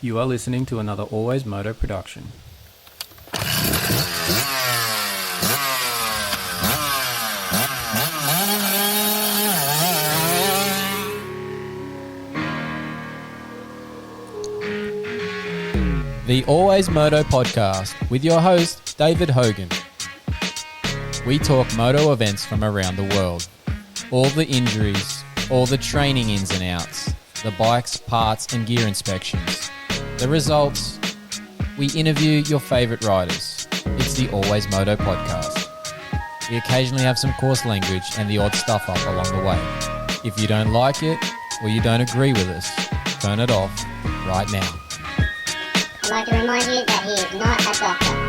You are listening to another AlwaysMoto production. The AlwaysMoto podcast with your host, David Hogan. We talk moto events from around the world. All the injuries, all the training ins and outs, the bikes, parts and gear inspections. The results, we interview your favourite riders. It's the AlwaysMoto podcast. We occasionally have some coarse language and the odd stuff up along the way. If you don't like it or you don't agree with us, turn it off right now. I'd like to remind you that he is not a doctor.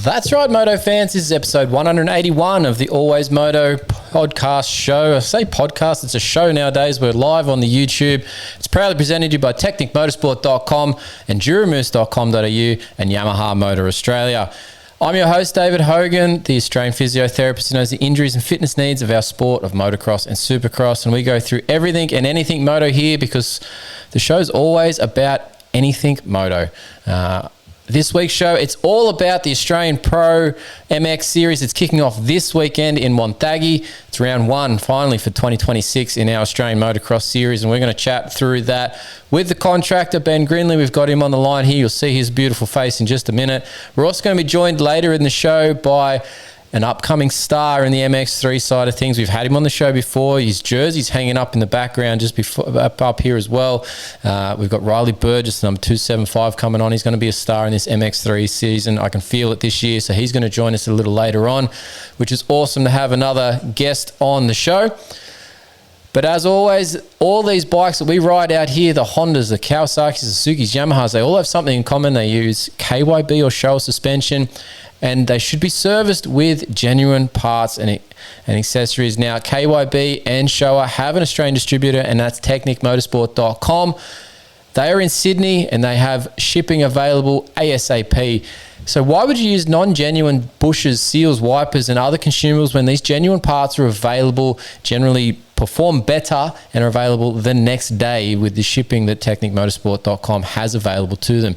That's right, Moto fans. This is episode 181 of the AlwaysMoto podcast show. I say podcast, it's a show nowadays. We're live on the YouTube. It's proudly presented to you by technicmotorsport.com and duramoose.com.au and Yamaha Motor Australia. I'm your host, David Hogan, the Australian physiotherapist who knows the injuries and fitness needs of our sport of motocross and supercross. And we go through everything and anything moto here because the show's always about anything moto. This week's show, it's all about the Australian Pro MX series. It's kicking off this weekend in Wonthaggi. It's round one, finally, for 2026 in our Australian Motocross series, and we're going to chat through that with the contractor, Ben Grinly. We've got him on the line here. You'll see his beautiful face in just a minute. We're also going to be joined later in the show by an upcoming star in the MX3 side of things. We've had him on the show before. His jersey's hanging up in the background just before up here as well. We've got Riley Burgess, number 275, coming on. He's going to be a star in this MX3 season. I can feel it this year, so he's going to join us a little later on, which is awesome to have another guest on the show. But as always, all these bikes that we ride out here, the Hondas, the Kawasaki's, the Suzuki's, Yamahas, they all have something in common. They use KYB or Showa suspension, and they should be serviced with genuine parts and accessories. Now, KYB and Showa have an Australian distributor, and that's technicmotorsport.com. They are in Sydney, and they have shipping available ASAP. So why would you use non-genuine bushes, seals, wipers, and other consumables when these genuine parts are available, generally perform better, and are available the next day with the shipping that technicmotorsport.com has available to them?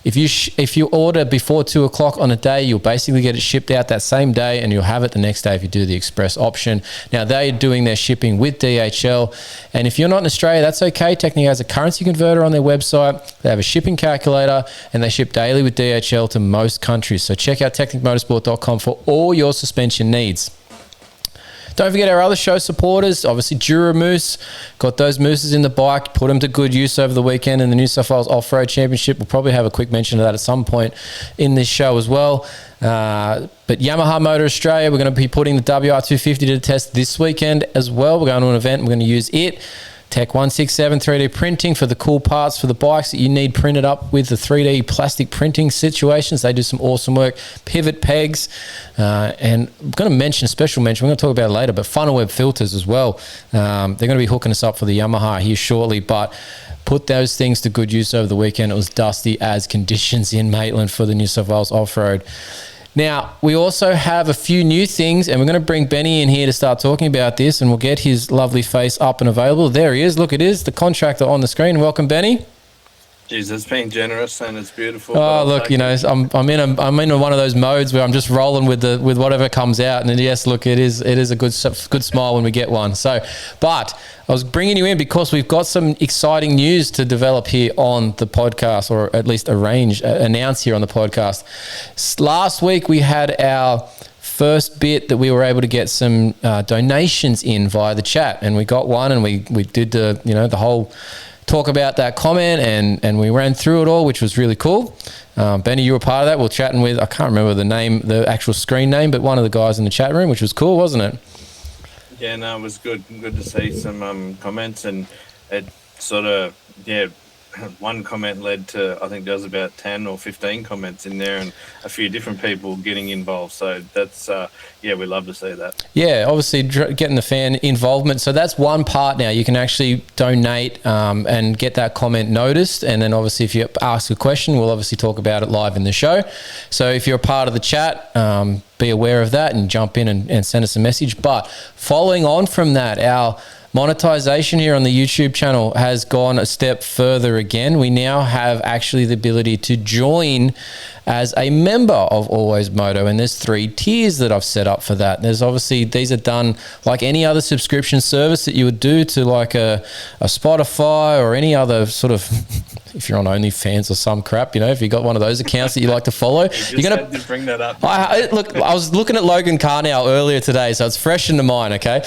If you order before 2 o'clock on a day, you'll basically get it shipped out that same day, and you'll have it the next day if you do the express option. Now, they're doing their shipping with DHL, and if you're not in Australia, that's okay. Technically has a currency converter on their website. They have a shipping calculator, and they ship daily with DHL to most countries. So check out technicmotorsport.com for all your suspension needs. Don't forget our other show supporters, obviously Duramoose. Got those mooses in the bike, put them to good use over the weekend in the New South Wales Off-Road Championship. We'll probably have a quick mention of that at some point in this show as well. But Yamaha Motor Australia, we're going to be putting the WR250 to the test this weekend as well. We're going to an event, we're going to use it. Tech 167 3D printing for the cool parts for the bikes that you need printed up with the 3D plastic printing situations. They do some awesome work. Pivot pegs, and I'm going to mention a special mention. We're going to talk about it later, but funnel web filters as well. They're going to be hooking us up for the Yamaha here shortly, but put those things to good use over the weekend. It was dusty as conditions in Maitland for the New South Wales off-road. Now, we also have a few new things, and we're going to bring Benny in here to start talking about this, and we'll get his lovely face up and available. There he is. Look, it is the contractor on the screen. Welcome, Benny. Jeez, it's been generous and it's beautiful. Oh, look, you know, I'm in one of those modes where I'm just rolling with whatever comes out, and yes, look, it is a good smile when we get one. So, but I was bringing you in because we've got some exciting news to develop here on the podcast, or at least announce here on the podcast. Last week we had our first bit that we were able to get some donations in via the chat, and we got one, and we did the whole talk about that comment, and we ran through it all, which was really cool. Benny, you were part of that. We're chatting with, I can't remember the actual screen name, but one of the guys in the chat room, which was cool, wasn't it? Yeah, no, it was good to see some comments, and it sort of one comment led to, I think there was about 10 or 15 comments in there and a few different people getting involved. So that's, we love to see that. Yeah, obviously getting the fan involvement. So that's one part now. You can actually donate and get that comment noticed. And then obviously if you ask a question, we'll obviously talk about it live in the show. So if you're a part of the chat, be aware of that and jump in and send us a message. But following on from that, our monetization here on the YouTube channel has gone a step further again. We now have actually the ability to join as a member of AlwaysMoto, and there's 3 tiers that I've set up for that. There's obviously, these are done like any other subscription service that you would do to like a Spotify or any other sort of, if you're on OnlyFans or some crap, if you got one of those accounts that you like to follow, you're going to bring that up. I was looking at Logan Carnow earlier today, so it's fresh into mine, okay?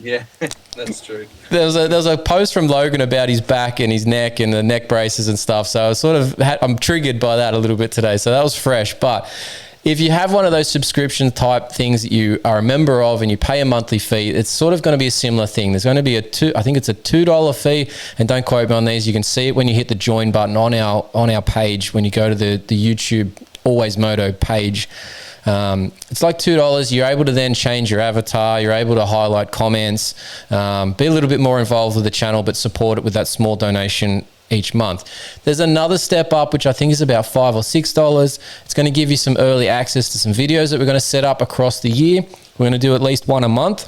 Yeah, that's true. There was a post from Logan about his back and his neck and the neck braces and stuff. So I was I'm triggered by that a little bit today. So that was fresh. But if you have one of those subscription type things that you are a member of and you pay a monthly fee, it's sort of going to be a similar thing. There's going to be I think it's a $2 fee, and don't quote me on these. You can see it when you hit the join button on our page when you go to the YouTube AlwaysMoto page. It's like $2. You're able to then change your avatar. You're able to highlight comments, be a little bit more involved with the channel, but support it with that small donation each month. There's another step up, which I think is about $5 or $6. It's going to give you some early access to some videos that we're going to set up across the year. We're going to do at least one a month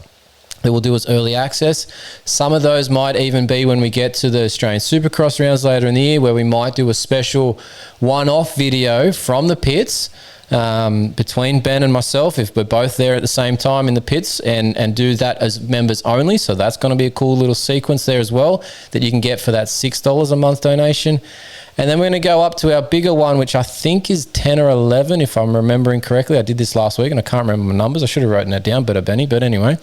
that we'll do as early access. Some of those might even be when we get to the Australian Supercross rounds later in the year, where we might do a special one-off video from the pits between Ben and myself, if we're both there at the same time in the pits, and do that as members only. So that's going to be a cool little sequence there as well that you can get for that $6 a month donation. And then we're going to go up to our bigger one, which I think is 10 or 11 if I'm remembering correctly. I did this last week and I can't remember my numbers. I should have written that down better, Benny, but anyway.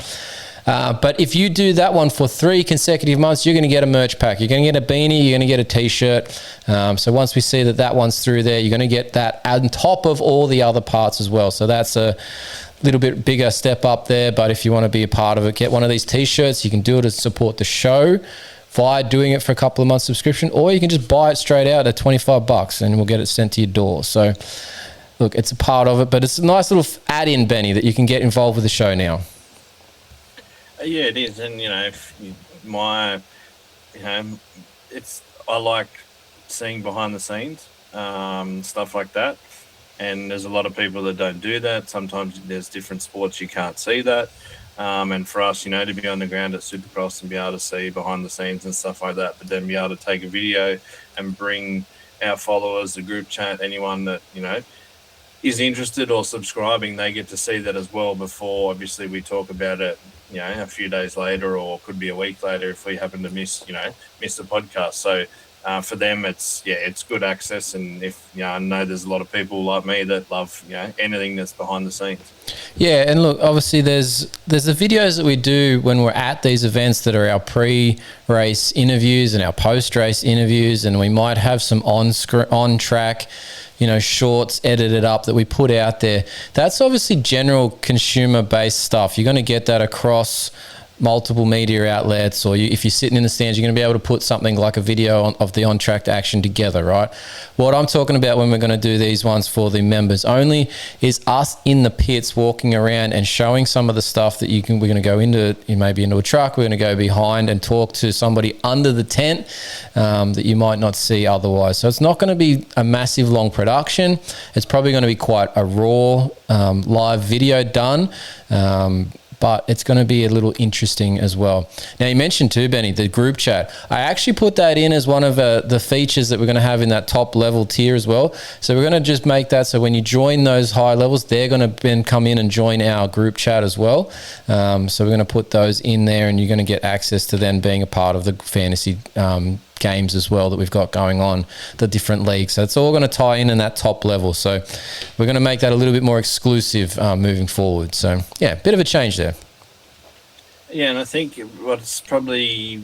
But if you do that one for 3 consecutive months, you're going to get a merch pack. You're going to get a beanie. You're going to get a T-shirt. So once we see that one's through there, you're going to get that on top of all the other parts as well. So that's a little bit bigger step up there. But if you want to be a part of it, get one of these T-shirts. You can do it to support the show via doing it for a couple of months subscription, or you can just buy it straight out at $25 and we'll get it sent to your door. So look, it's a part of it, but it's a nice little add-in, Benny, that you can get involved with the show now. Yeah, it is. And, I like seeing behind the scenes, stuff like that. And there's a lot of people that don't do that. Sometimes there's different sports you can't see that. And for us, to be on the ground at Supercross and be able to see behind the scenes and stuff like that, but then be able to take a video and bring our followers, the group chat, anyone that, is interested or subscribing, they get to see that as well before, obviously, we talk about it, a few days later, or could be a week later if we happen to miss the podcast. So for them, it's good access. And if, I know there's a lot of people like me that love, anything that's behind the scenes. Yeah, and look, obviously there's the videos that we do when we're at these events that are our pre-race interviews and our post-race interviews, and we might have some on-track shorts edited up that we put out there. That's obviously general consumer-based stuff. You're going to get that across multiple media outlets, or if you're sitting in the stands, you're going to be able to put something like a video of the on-track action together, right? What I'm talking about when we're going to do these ones for the members only is us in the pits walking around and showing some of the stuff that we're going to go into, maybe into a truck, we're going to go behind and talk to somebody under the tent that you might not see otherwise. So it's not going to be a massive long production. It's probably going to be quite a raw live video done, but it's going to be a little interesting as well. Now, you mentioned too, Benny, the group chat. I actually put that in as one of the features that we're going to have in that top level tier as well. So we're going to just make that so when you join those high levels, they're going to then come in and join our group chat as well. So we're going to put those in there, and you're going to get access to then being a part of the fantasy games as well that we've got going on, the different leagues. So it's all going to tie in that top level. So we're going to make that a little bit more exclusive moving forward. So yeah, bit of a change there. Yeah, and I think what's probably,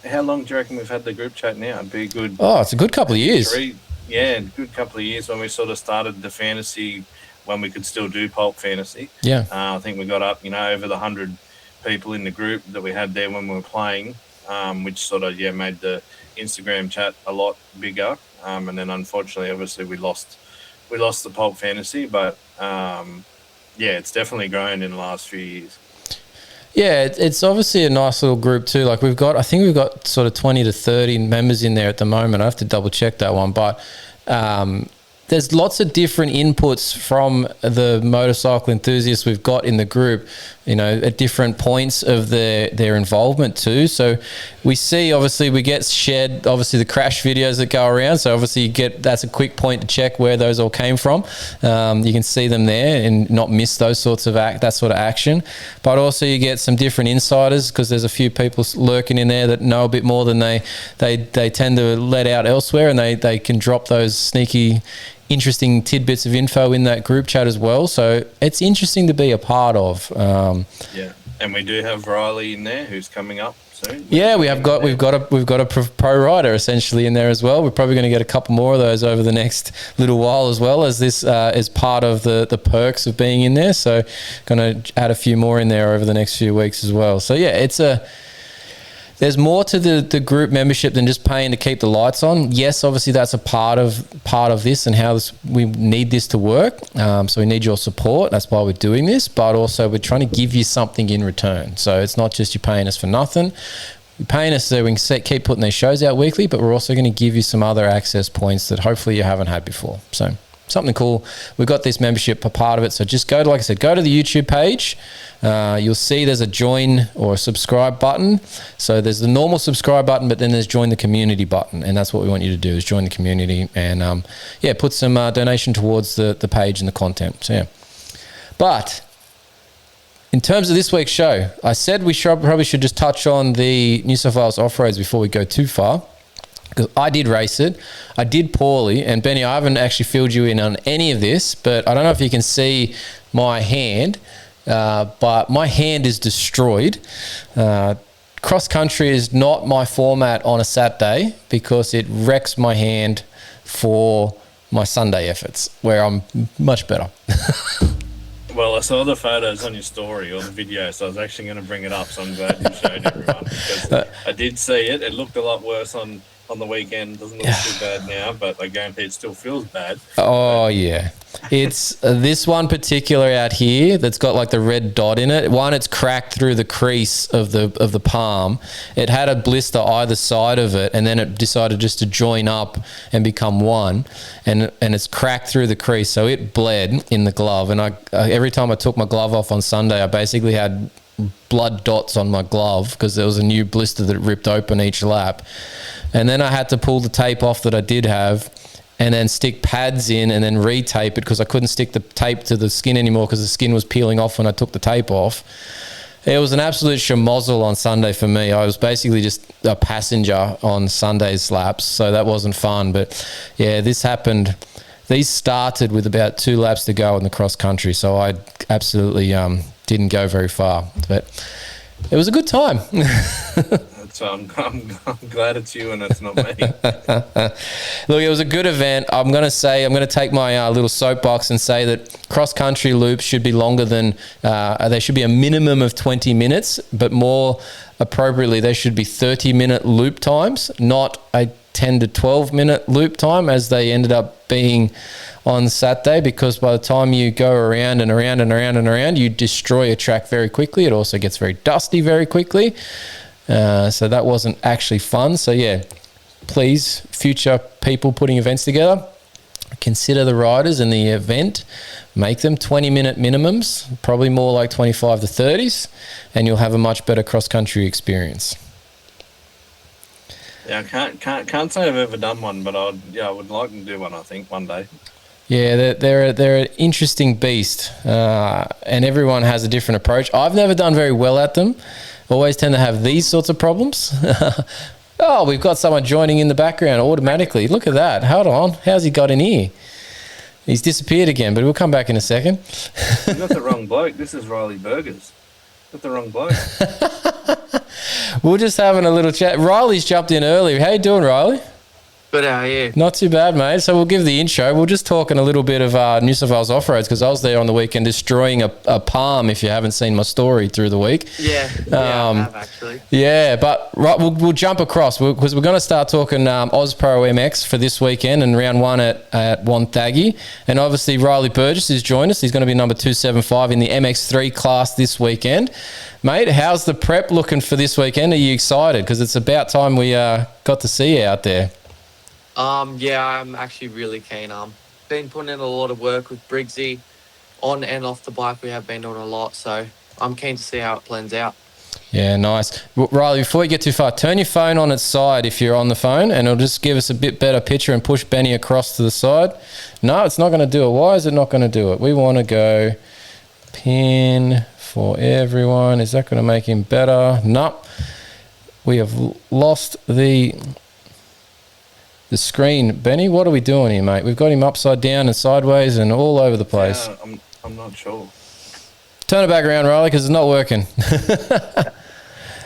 how long do you reckon we've had the group chat now? It'd be a good... Oh, it's a good couple of years. A good couple of years when we sort of started the fantasy, when we could still do pulp fantasy. Yeah. I think we got up, over the 100 people in the group that we had there when we were playing. which sort of made the Instagram chat a lot bigger. And then unfortunately, obviously, we lost the Pulp Fantasy, but it's definitely grown in the last few years. Yeah, it's obviously a nice little group too. Like I think we've got sort of 20 to 30 members in there at the moment. I have to double check that one, but there's lots of different inputs from the motorcycle enthusiasts we've got in the group, at different points of their involvement too. So we see, obviously, we get shared, obviously, the crash videos that go around. So obviously that's a quick point to check where those all came from. You can see them there and not miss those sorts of that sort of action. But also you get some different insiders, because there's a few people lurking in there that know a bit more than they tend to let out elsewhere, and they can drop those sneaky, interesting tidbits of info in that group chat as well. So it's interesting to be a part of. And we do have Riley in there, who's coming up soon. We've got a pro rider essentially in there as well. We're probably going to get a couple more of those over the next little while, as well as this is part of the perks of being in there. So going to add a few more in there over the next few weeks as well. So there's more to the group membership than just paying to keep the lights on. Yes, obviously that's a part of this and how we need this to work. So we need your support. That's why we're doing this. But also we're trying to give you something in return. So it's not just you're paying us for nothing. You're paying us so we can keep putting these shows out weekly, but we're also going to give you some other access points that hopefully you haven't had before. So something cool. We've got this membership a part of it. So just go to the YouTube page. You'll see there's a join or a subscribe button. So there's the normal subscribe button, but then there's join the community button. And that's what we want you to do, is join the community and put some donation towards the page and the content. So but in terms of this week's show, I said we probably should just touch on the New South Wales off-roads before we go too far. Because I did race it. I did poorly. And Benny, I haven't actually filled you in on any of this, but I don't know if you can see my hand, but my hand is destroyed. Cross country is not my format on a Saturday because it wrecks my hand for my Sunday efforts, where I'm much better. Well, I saw the photos on your story or the video, so I was actually going to bring it up. So I'm glad you showed everyone, because I did see it. It looked a lot worse on the weekend. Doesn't look too bad now, but I guarantee it still feels bad. Oh yeah, it's this one particular out here that's got like the red dot in it. One, it's cracked through the crease of the palm. It had a blister either side of it, and then it decided just to join up and become one, and it's cracked through the crease, so it bled in the glove. And I every time I took my glove off on Sunday, I basically had blood dots on my glove because there was a new blister that ripped open each lap. And then I had to pull the tape off that I did have, and then stick pads in and then re-tape it, because I couldn't stick the tape to the skin anymore because the skin was peeling off when I took the tape off. It was an absolute shamozzle on Sunday for me. I was basically just a passenger on Sunday's laps, so that wasn't fun. But yeah, this happened. These started with about 2 laps to go in the cross country, so I absolutely didn't go very far. But it was a good time. So I'm glad it's you and it's not me. Look, it was a good event. I'm going to take my little soapbox and say that cross-country loops should be longer than, they should be a minimum of 20 minutes, but more appropriately, they should be 30-minute loop times, not a 10 to 12-minute loop time as they ended up being on Saturday, because by the time you go around and around and around and around, you destroy a track very quickly. It also gets very dusty very quickly. So that wasn't actually fun. So yeah, please, future people putting events together, consider the riders in the event, make them 20-minute minimums, probably more like 25 to 30s, and you'll have a much better cross-country experience. Yeah, I can't say I've ever done one, but I would like to do one, I think, one day. Yeah, they're an interesting beast, and everyone has a different approach. I've never done very well at them. Always tend to have these sorts of problems. Oh, we've got someone joining in the background automatically. Look at that. Hold on. How's he got in here? He's disappeared again, but we'll come back in a second. You got the wrong bloke. This is Riley Burgess. Got the wrong bloke. We're just having a little chat. Riley's jumped in early. How you doing, Riley? Good, how are you? Not too bad, mate. So we'll give the intro. We're just talking a little bit of New South Wales off-roads because I was there on the weekend destroying a palm, if you haven't seen my story through the week. Yeah, I have actually. Yeah, but right, we'll jump across because we're going to start talking AusProMX for this weekend and round one at Wonthaggi. And obviously Riley Burgess has joined us. He's going to be number 275 in the MX3 class this weekend. Mate, how's the prep looking for this weekend? Are you excited? Because it's about time we got to see you out there. Yeah, I'm actually really keen. Been putting in a lot of work with Briggsy on and off the bike. We have been doing a lot, so I'm keen to see how it plans out. Yeah, nice. Riley, before you get too far, turn your phone on its side if you're on the phone, and it'll just give us a bit better picture and push Benny across to the side. No, it's not going to do it. Why is it not going to do it? We want to go pin for everyone. Is that going to make him better? Nope. We have lost the screen. Benny, what are we doing here, mate? We've got him upside down and sideways and all over the place. Yeah, I'm not sure. Turn it back around, Riley, because it's not working.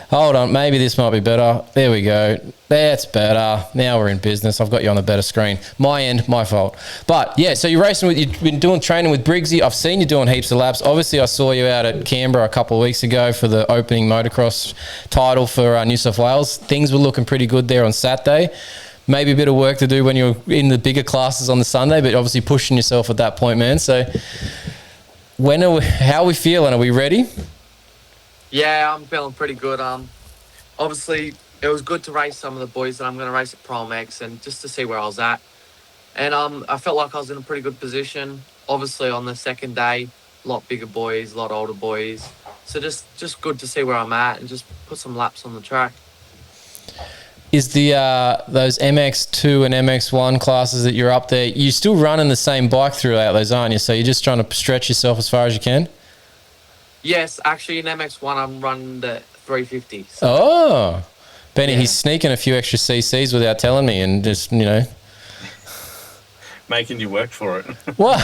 Hold on, maybe this might be better. There we go. That's better. Now we're in business. I've got you on the better screen. My end, my fault. But yeah, so you've been doing training with Briggsy. I've seen you doing heaps of laps. Obviously, I saw you out at Canberra a couple of weeks ago for the opening motocross title for New South Wales. Things were looking pretty good there on Saturday. Maybe a bit of work to do when you're in the bigger classes on the Sunday, but obviously pushing yourself at that point, man. So how are we feeling? Are we ready? Yeah, I'm feeling pretty good. Obviously, it was good to race some of the boys that I'm going to race at ProMX and just to see where I was at. And I felt like I was in a pretty good position. Obviously, on the second day, a lot bigger boys, a lot older boys. So just good to see where I'm at and just put some laps on the track. Is the those MX2 and MX1 classes that you're up there, you're still running the same bike throughout those, aren't you? So you're just trying to stretch yourself as far as you can? Yes, actually in MX1 I'm running the 350. So. Oh, Benny, Yeah. He's sneaking a few extra CCs without telling me and just, Making you work for it. Well,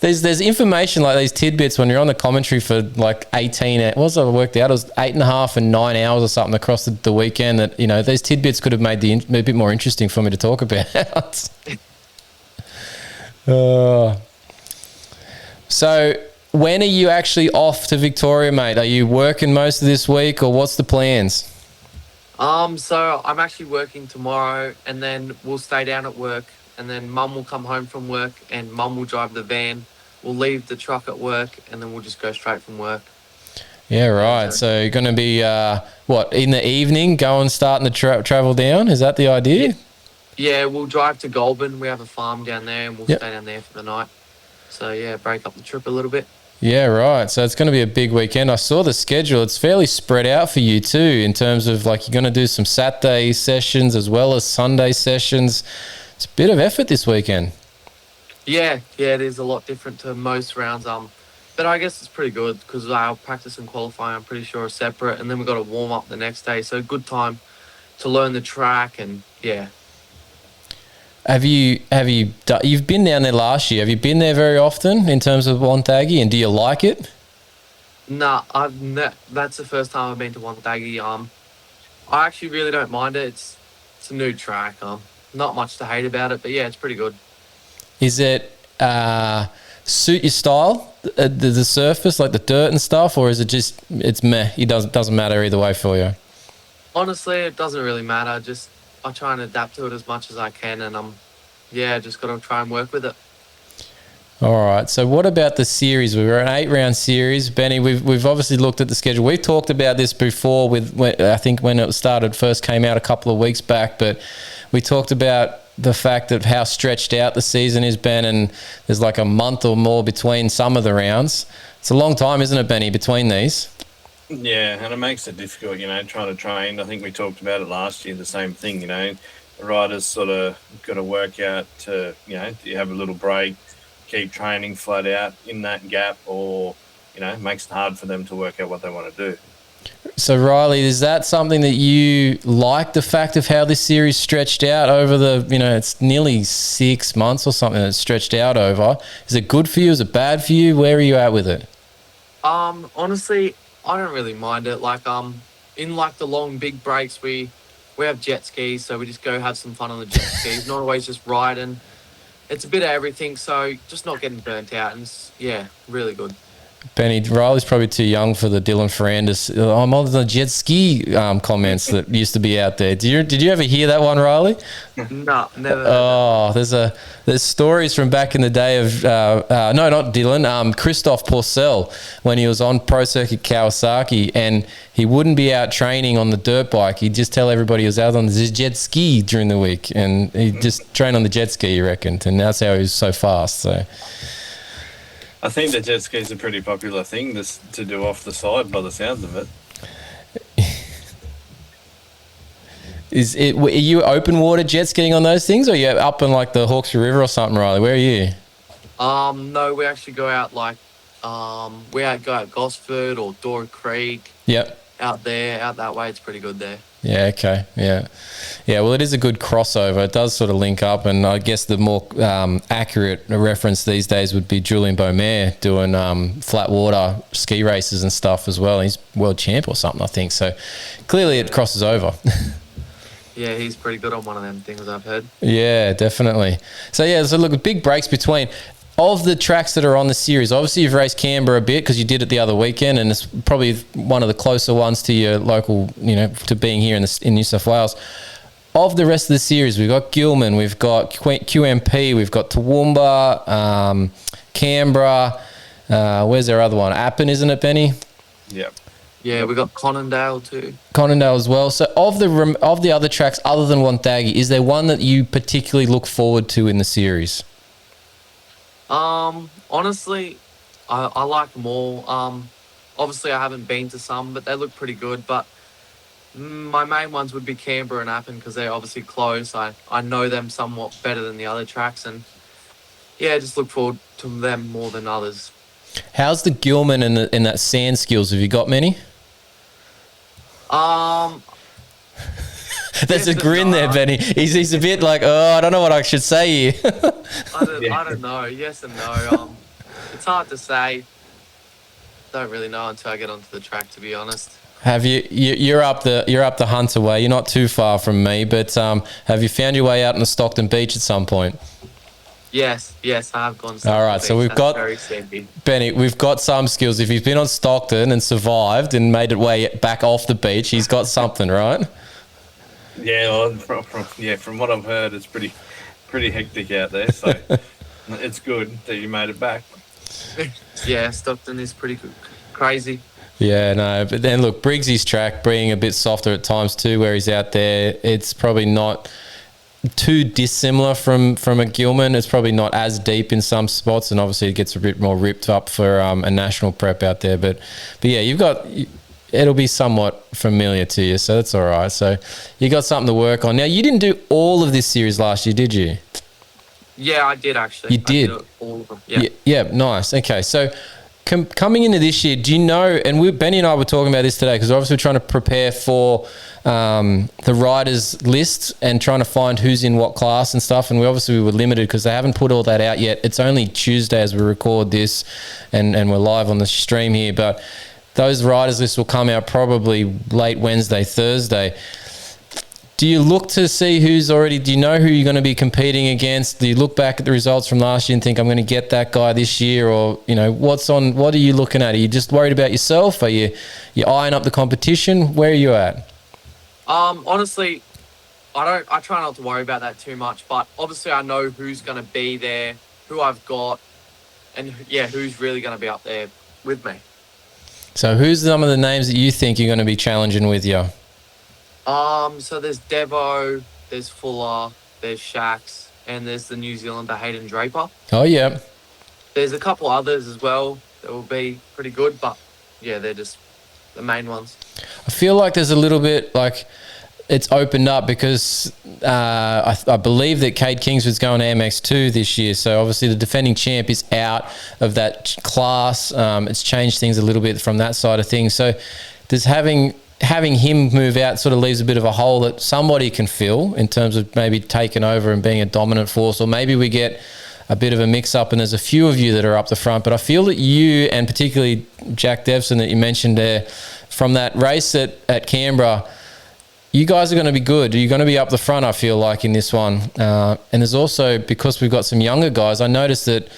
there's information like these tidbits when you're on the commentary for like 18, what was it I worked out? It was 8.5 and 9 hours or something across the weekend that, these tidbits could have made a bit more interesting for me to talk about. So when are you actually off to Victoria, mate? Are you working most of this week or what's the plans? So I'm actually working tomorrow and then we'll stay down at work. And then Mum will come home from work and Mum will drive the van. We'll leave the truck at work and then we'll just go straight from work. Yeah, right. So you're going to be, in the evening, starting to travel down? Is that the idea? Yeah, we'll drive to Goulburn. We have a farm down there and we'll stay down there for the night. So, yeah, break up the trip a little bit. Yeah, right. So it's going to be a big weekend. I saw the schedule. It's fairly spread out for you too in terms of you're going to do some Saturday sessions as well as Sunday sessions. It's a bit of effort this weekend. Yeah, it is a lot different to most rounds. But I guess it's pretty good because our practice and qualifying, I'm pretty sure, are separate. And then we've got to warm up the next day. So good time to learn the track and, yeah. You've been down there last year. Have you been there very often in terms of Wonthaggi and do you like it? Nah, that's the first time I've been to Wonthaggi. I actually really don't mind it. It's a new track. Not much to hate about it, but yeah, it's pretty good. Is it suit your style, the surface, like the dirt and stuff, or is it just it's meh? It doesn't matter either way for you. Honestly, it doesn't really matter. I try and adapt to it as much as I can, and just got to try and work with it. All right. So what about the series? We were an 8-round series, Benny. We've obviously looked at the schedule. We've talked about this before I think when it first came out a couple of weeks back, but we talked about the fact of how stretched out the season is, Ben, and there's like a month or more between some of the rounds. It's a long time, isn't it, Benny, between these? Yeah, and it makes it difficult, trying to train. I think we talked about it last year, the same thing, the riders sort of got to work out to, you have a little break, keep training flat out in that gap, or, it makes it hard for them to work out what they want to do. So, Riley, is that something that you like, the fact of how this series stretched out over it's nearly 6 months or something that's stretched out over? Is it good for you? Is it bad for you? Where are you at with it? Honestly, I don't really mind it. In the long big breaks, we we have jet skis, so we just go have some fun on the jet skis. Not always just riding. It's a bit of everything, so just not getting burnt out. And yeah, really good. Benny, Riley's probably too young for the Dylan Ferrandis. I'm on the jet ski comments that used to be out there. Did you ever hear that one, Riley? No, never. Oh, there's stories from back in the day of no, not Dylan, Christoph Porcel when he was on Pro Circuit Kawasaki, and he wouldn't be out training on the dirt bike. He'd just tell everybody he was out on the jet ski during the week, and he'd just train on the jet ski, you reckoned, and that's how he was so fast. So. I think the jet ski is a pretty popular thing to do off the side by the sounds of it. Are you open water jet skiing on those things, or are you up in like the Hawkesbury River or something, Riley? Where are you? No, we actually go out like go out Gosford or Dora Creek. Yep. Out that way, it's pretty good there. Yeah, okay, yeah. Well, it is a good crossover. It does sort of link up, and I guess the more accurate reference these days would be Julian Beaumare doing flat water ski races and stuff as well. He's world champ or something, I think. So clearly it crosses over. Yeah, he's pretty good on one of them things I've heard. Yeah, definitely. So look, big breaks between. Of the tracks that are on the series, obviously you've raced Canberra a bit because you did it the other weekend, and it's probably one of the closer ones to your local, to being here in New South Wales. Of the rest of the series, we've got Gilman, we've got QMP, we've got Toowoomba, Canberra. Where's our other one? Appin, isn't it, Benny? Yep. Yeah, we got Conondale too. Conondale as well. So of the other tracks other than Wonthaggi, is there one that you particularly look forward to in the series? Honestly, I like them all. Obviously I haven't been to some, but they look pretty good. But my main ones would be Canberra and Appin because they're obviously close. I know them somewhat better than the other tracks, and yeah, just look forward to them more than others. How's the Gilman and that sand skills? Have you got many? There's a grin there, Benny. He's a bit like, I don't know what I should say here. I don't know. Yes and no. It's hard to say. Don't really know until I get onto the track, to be honest. Have you're up the Hunter way. You're not too far from me, but have you found your way out on the Stockton beach at some point? Yes, I have gone. All right, so we've got Benny. We've got some skills. If he's been on Stockton and survived and made it way back off the beach, he's got something, right? Yeah, well, from what I've heard, it's pretty hectic out there. So it's good that you made it back. Yeah, Stockton is pretty good. Crazy. Yeah, no, but then look, Briggsy's track being a bit softer at times too, where he's out there, it's probably not too dissimilar from a Gilman. It's probably not as deep in some spots, and obviously it gets a bit more ripped up for a national prep out there. But yeah, it'll be somewhat familiar to you, so that's all right. So you got something to work on. Now, you didn't do all of this series last year, did you? Yeah, I did actually. You did? I did all of them, yeah. Yeah, nice. Okay, so coming into this year, do you know, and Benny and I were talking about this today, because obviously we're trying to prepare for the riders list and trying to find who's in what class and stuff, and we were limited because they haven't put all that out yet. It's only Tuesday as we record this, and we're live on the stream here, but those riders lists will come out probably late Wednesday, Thursday. Do you look to see do you know who you're going to be competing against? Do you look back at the results from last year and think, I'm going to get that guy this year? Or, what are you looking at? Are you just worried about yourself? Are you eyeing up the competition? Where are you at? Honestly, I try not to worry about that too much, but obviously I know who's going to be there, who I've got, and who's really going to be up there with me. So who's some of the names that you think you're going to be challenging with you? So there's Devo, there's Fuller, there's Shax, and there's the New Zealander Hayden Draper. Oh, yeah. There's a couple others as well that will be pretty good, but yeah, they're just the main ones. I feel like there's a little bit like it's opened up because I believe that Cade Kingsford's going to MX2 this year. So obviously the defending champ is out of that class. It's changed things a little bit from that side of things. So there's having him move out sort of leaves a bit of a hole that somebody can fill in terms of maybe taking over and being a dominant force, or maybe we get a bit of a mix-up and there's a few of you that are up the front. But I feel that you, and particularly Jack Devson that you mentioned there, from that race at Canberra, You guys are going to be good. You're going to be up the front, I feel like, in this one. And there's also, because we've got some younger guys, I noticed that,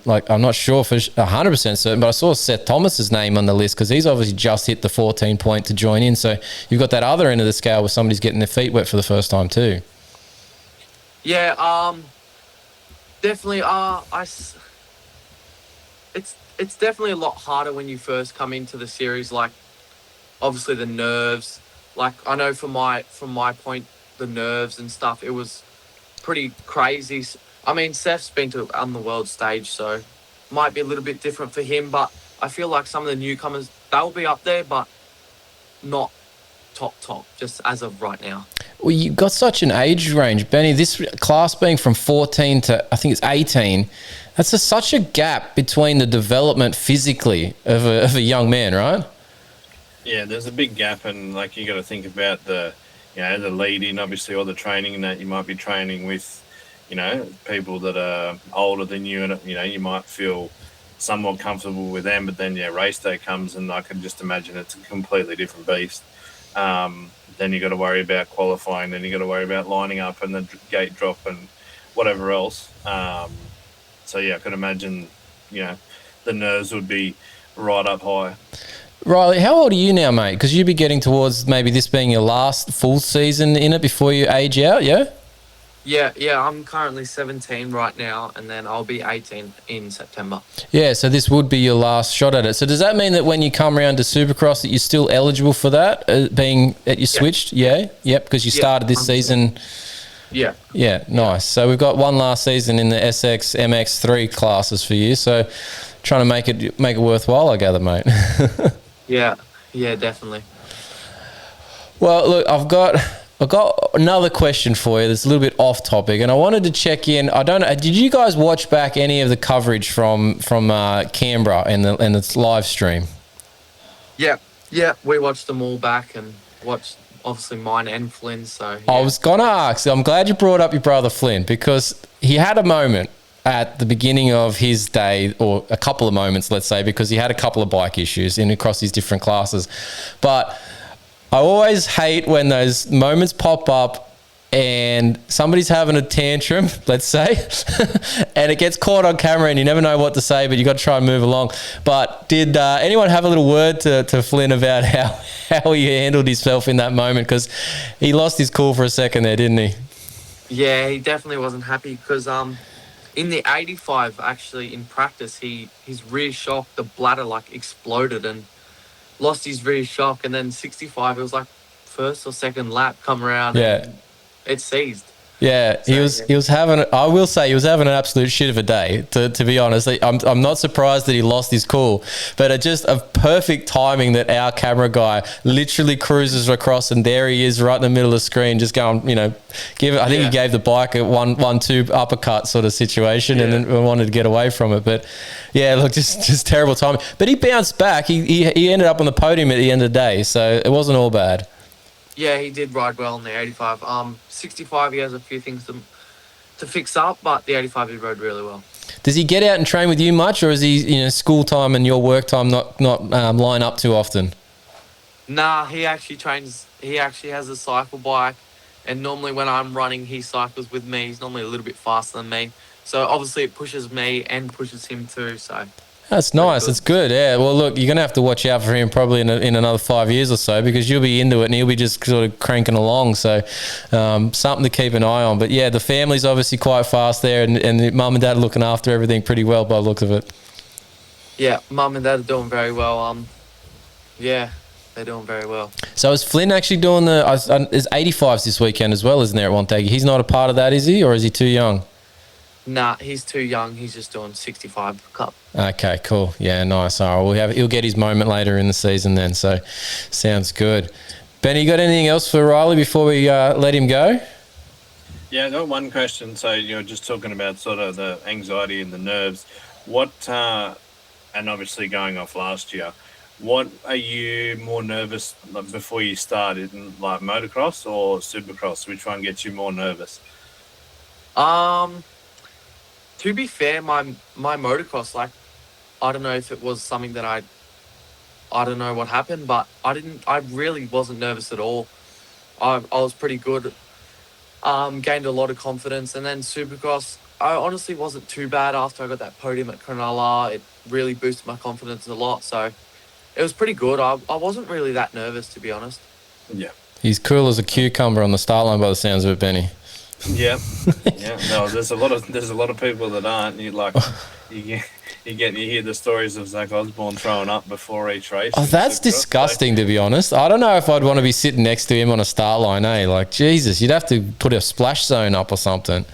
like, I'm not sure for 100% certain, but I saw Seth Thomas's name on the list because he's obviously just hit the 14 point to join in. So you've got that other end of the scale where somebody's getting their feet wet for the first time too. Yeah, definitely. It's definitely a lot harder when you first come into the series. Like, obviously the nerves. Like, I know from my point, the nerves and stuff, it was pretty crazy. I mean, Seth's been on the world stage, so might be a little bit different for him. But I feel like some of the newcomers, they'll be up there, but not top, just as of right now. Well, you've got such an age range, Benny. This class being from 14 to, I think it's 18, that's such a gap between the development physically of a young man, right? Yeah, there's a big gap, and like you got to think about the lead in, obviously, all the training that you might be training with, people that are older than you, and you might feel somewhat comfortable with them, but then race day comes, and I can just imagine it's a completely different beast. Then you got to worry about qualifying, then you got to worry about lining up and the gate drop and whatever else. So I could imagine, the nerves would be right up high. Riley, how old are you now, mate? Because you'd be getting towards maybe this being your last full season in it before you age out, yeah? Yeah, I'm currently 17 right now, and then I'll be 18 in September. Yeah, so this would be your last shot at it. So does that mean that when you come around to Supercross that you're still eligible for that, being that you switched? Yeah? Yep, because you started this season. Yeah. Yeah, nice. So we've got one last season in the SX MX3 classes for you, so trying to make it worthwhile, I gather, mate. Yeah, definitely. Well, look, I've got another question for you that's a little bit off topic, and I wanted to check in. I don't know, did you guys watch back any of the coverage from Canberra and its live stream? Yeah, we watched them all back and watched obviously mine and Flynn. So I was gonna ask. I'm glad you brought up your brother Flynn, because he had a moment at the beginning of his day, or a couple of moments, let's say, because he had a couple of bike issues across his different classes. But I always hate when those moments pop up and somebody's having a tantrum, let's say, and it gets caught on camera and you never know what to say, but you got to try and move along. But did anyone have a little word to Flynn about how he handled himself in that moment? Because he lost his cool for a second there, didn't he? Yeah, he definitely wasn't happy because in the 85, actually, in practice, his rear shock, the bladder, exploded and lost his rear shock. And then 65, it was first or second lap come around. Yeah. And it seized. Yeah, So, he was having. I will say he was having an absolute shit of a day. To be honest, I'm not surprised that he lost his cool, but it's just a perfect timing that our camera guy literally cruises across, and there he is right in the middle of the screen, just going, give it. I think he gave the bike a 1-2 uppercut sort of situation, and then we wanted to get away from it. But yeah, look, just terrible timing. But he bounced back. He ended up on the podium at the end of the day, so it wasn't all bad. Yeah, he did ride well in the 85. 65, he has a few things to fix up, but the 85 he rode really well. Does he get out and train with you much, or is he, school time and your work time not line up too often? Nah, he actually trains. He actually has a cycle bike, and normally when I'm running, he cycles with me. He's normally a little bit faster than me, so obviously it pushes me and pushes him too. So that's nice. That's good. Yeah. Well, look, you're gonna have to watch out for him probably in another 5 years or so, because you'll be into it and he'll be just sort of cranking along. So something to keep an eye on. But yeah, the family's obviously quite fast there, and the mum and dad are looking after everything pretty well by the looks of it. Yeah, mum and dad are doing very well. Yeah, they're doing very well. So is Flynn actually doing there's 85s this weekend as well, isn't there, at Wonthaggi? He's not a part of that, is he, or is he too young? Nah, he's too young. He's just doing 65 Cup. Okay, cool. Yeah, nice. All right, he'll get his moment later in the season then, so sounds good. Benny, you got anything else for Riley before we let him go? Yeah, I got one question. So you're just talking about sort of the anxiety and the nerves. What, and obviously going off last year, what are you more nervous before you started, motocross or supercross? Which one gets you more nervous? To be fair, my motocross, I don't know if it was something that I don't know what happened, but I really wasn't nervous at all. I was pretty good. Gained a lot of confidence, and then Supercross, I honestly wasn't too bad after I got that podium at Cronulla. It really boosted my confidence a lot, so it was pretty good. I wasn't really that nervous, to be honest. Yeah. He's cool as a cucumber on the start line by the sounds of it, Benny. Yeah, yeah. No, there's a lot of people that aren't. You hear the stories of Zach Osborne throwing up before each race. Oh, that's disgusting, to be honest. I don't know if I'd want to be sitting next to him on a start line, eh? Like, Jesus, you'd have to put a splash zone up or something.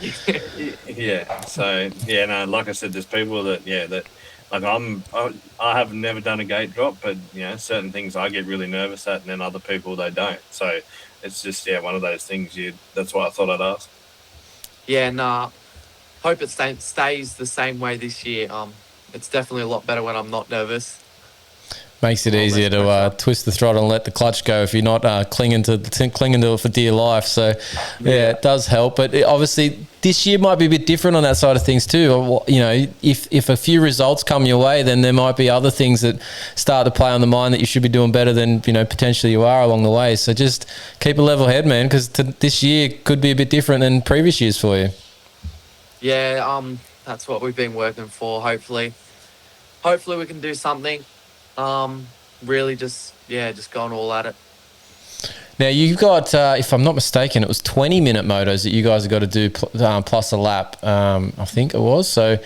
Yeah. So yeah, no. Like I said, there's people that like I have never done a gate drop, but certain things I get really nervous at, and then other people they don't. So it's just one of those things. That's why I thought I'd ask. Yeah, nah. Hope it stays the same way this year. It's definitely a lot better when I'm not nervous. Makes it easier to twist the throttle and let the clutch go if you're not clinging to it for dear life. So, yeah, it does help. But obviously, this year might be a bit different on that side of things too. If a few results come your way, then there might be other things that start to play on the mind that you should be doing better than potentially you are along the way. So just keep a level head, man, because this year could be a bit different than previous years for you. Yeah, that's what we've been working for. Hopefully we can do something. Really just going all at it. Now, you've got, if I'm not mistaken, it was 20-minute motos that you guys have got to do plus a lap, I think it was. So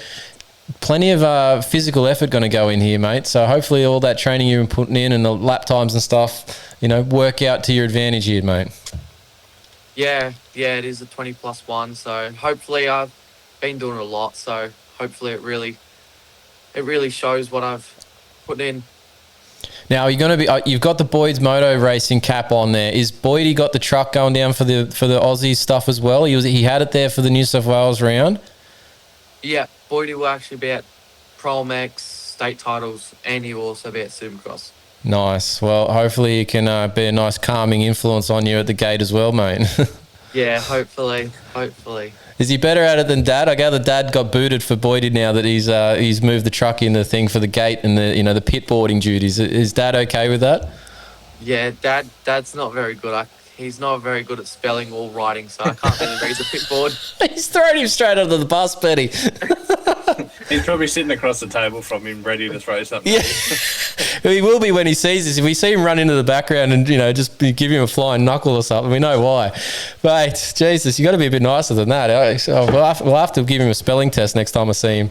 plenty of physical effort going to go in here, mate. So hopefully all that training you've been putting in and the lap times and stuff, work out to your advantage here, mate. Yeah, it is a 20+ one. So hopefully I've been doing a lot. So hopefully it really shows what I've put in. Now, you're going to be. You've got the Boyd's Moto racing cap on there. Is Boydie got the truck going down for the Aussie stuff as well? He had it there for the New South Wales round. Yeah, Boydie will actually be at ProMX state titles, and he will also be at Supercross. Nice. Well, hopefully he can be a nice calming influence on you at the gate as well, mate. Yeah, hopefully. Is he better at it than Dad? I gather Dad got booted for Boydie now that he's moved the truck in the thing for the gate and the pit boarding duties. Is Dad okay with that? Yeah, Dad's not very good. He's not very good at spelling or writing, so I can't really read the pit board. He's thrown him straight under the bus, Benny. He's probably sitting across the table from him, ready to throw something. Yeah, he will be when he sees this. If we see him run into the background and just give him a flying knuckle or something, we know why. But Jesus, you got to be a bit nicer than that. We'll have to give him a spelling test next time I see him.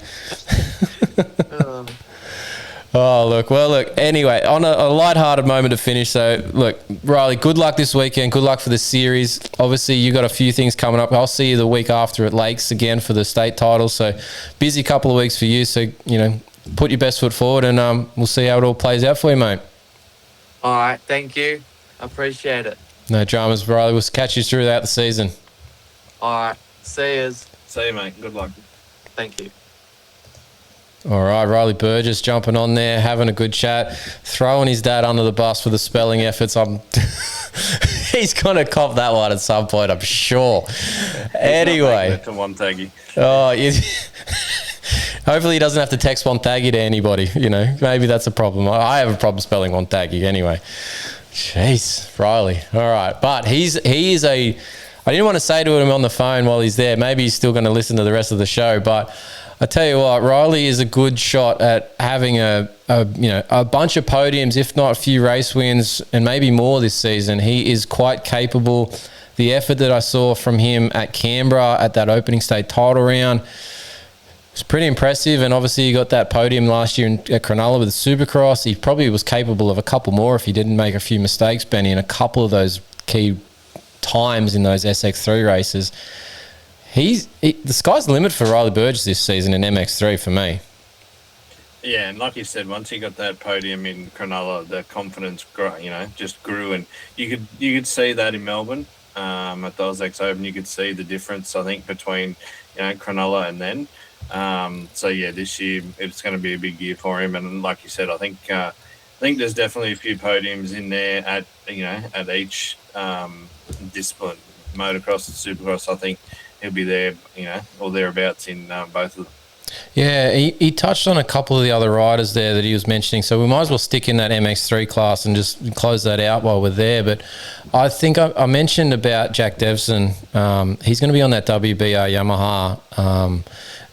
Oh, look. Anyway, on a light-hearted moment to finish. So, look, Riley, good luck this weekend. Good luck for the series. Obviously, you got a few things coming up. I'll see you the week after at Lakes again for the state title. So, busy couple of weeks for you. So, put your best foot forward and we'll see how it all plays out for you, mate. All right, thank you. I appreciate it. No dramas, Riley. We'll catch you throughout the season. All right, see yous. See you, mate. Good luck. Thank you. All right, Riley Burgess jumping on there, having a good chat, throwing his dad under the bus for the spelling efforts. He's going to cop that one at some point, I'm sure. Anyway. To one taggy. Oh, hopefully he doesn't have to text one taggy to anybody. Maybe that's a problem. I have a problem spelling one taggy anyway. Jeez, Riley. All right, but he is a. I didn't want to say to him on the phone while he's there. Maybe he's still going to listen to the rest of the show, but I tell you what, Riley is a good shot at having a bunch of podiums, if not a few race wins, and maybe more this season. He is quite capable. The effort that I saw from him at Canberra at that opening state title round was pretty impressive. And obviously, he got that podium last year at Cronulla with the Supercross. He probably was capable of a couple more if he didn't make a few mistakes, Benny, in a couple of those key times in those SX3 races. The sky's the limit for Riley Burgess this season in MX3 for me. Yeah, and like you said, once he got that podium in Cronulla, the confidence just grew, and you could see that in Melbourne at the AusX Open. You could see the difference, I think, between Cronulla and then. So yeah, this year it's going to be a big year for him, and like you said, I think there's definitely a few podiums in there at each discipline, motocross and supercross. I think he'll be there, or thereabouts in both of them. Yeah, he touched on a couple of the other riders there that he was mentioning, so we might as well stick in that MX3 class and just close that out while we're there. But I think I mentioned about Jack Devson. He's going to be on that WBR Yamaha.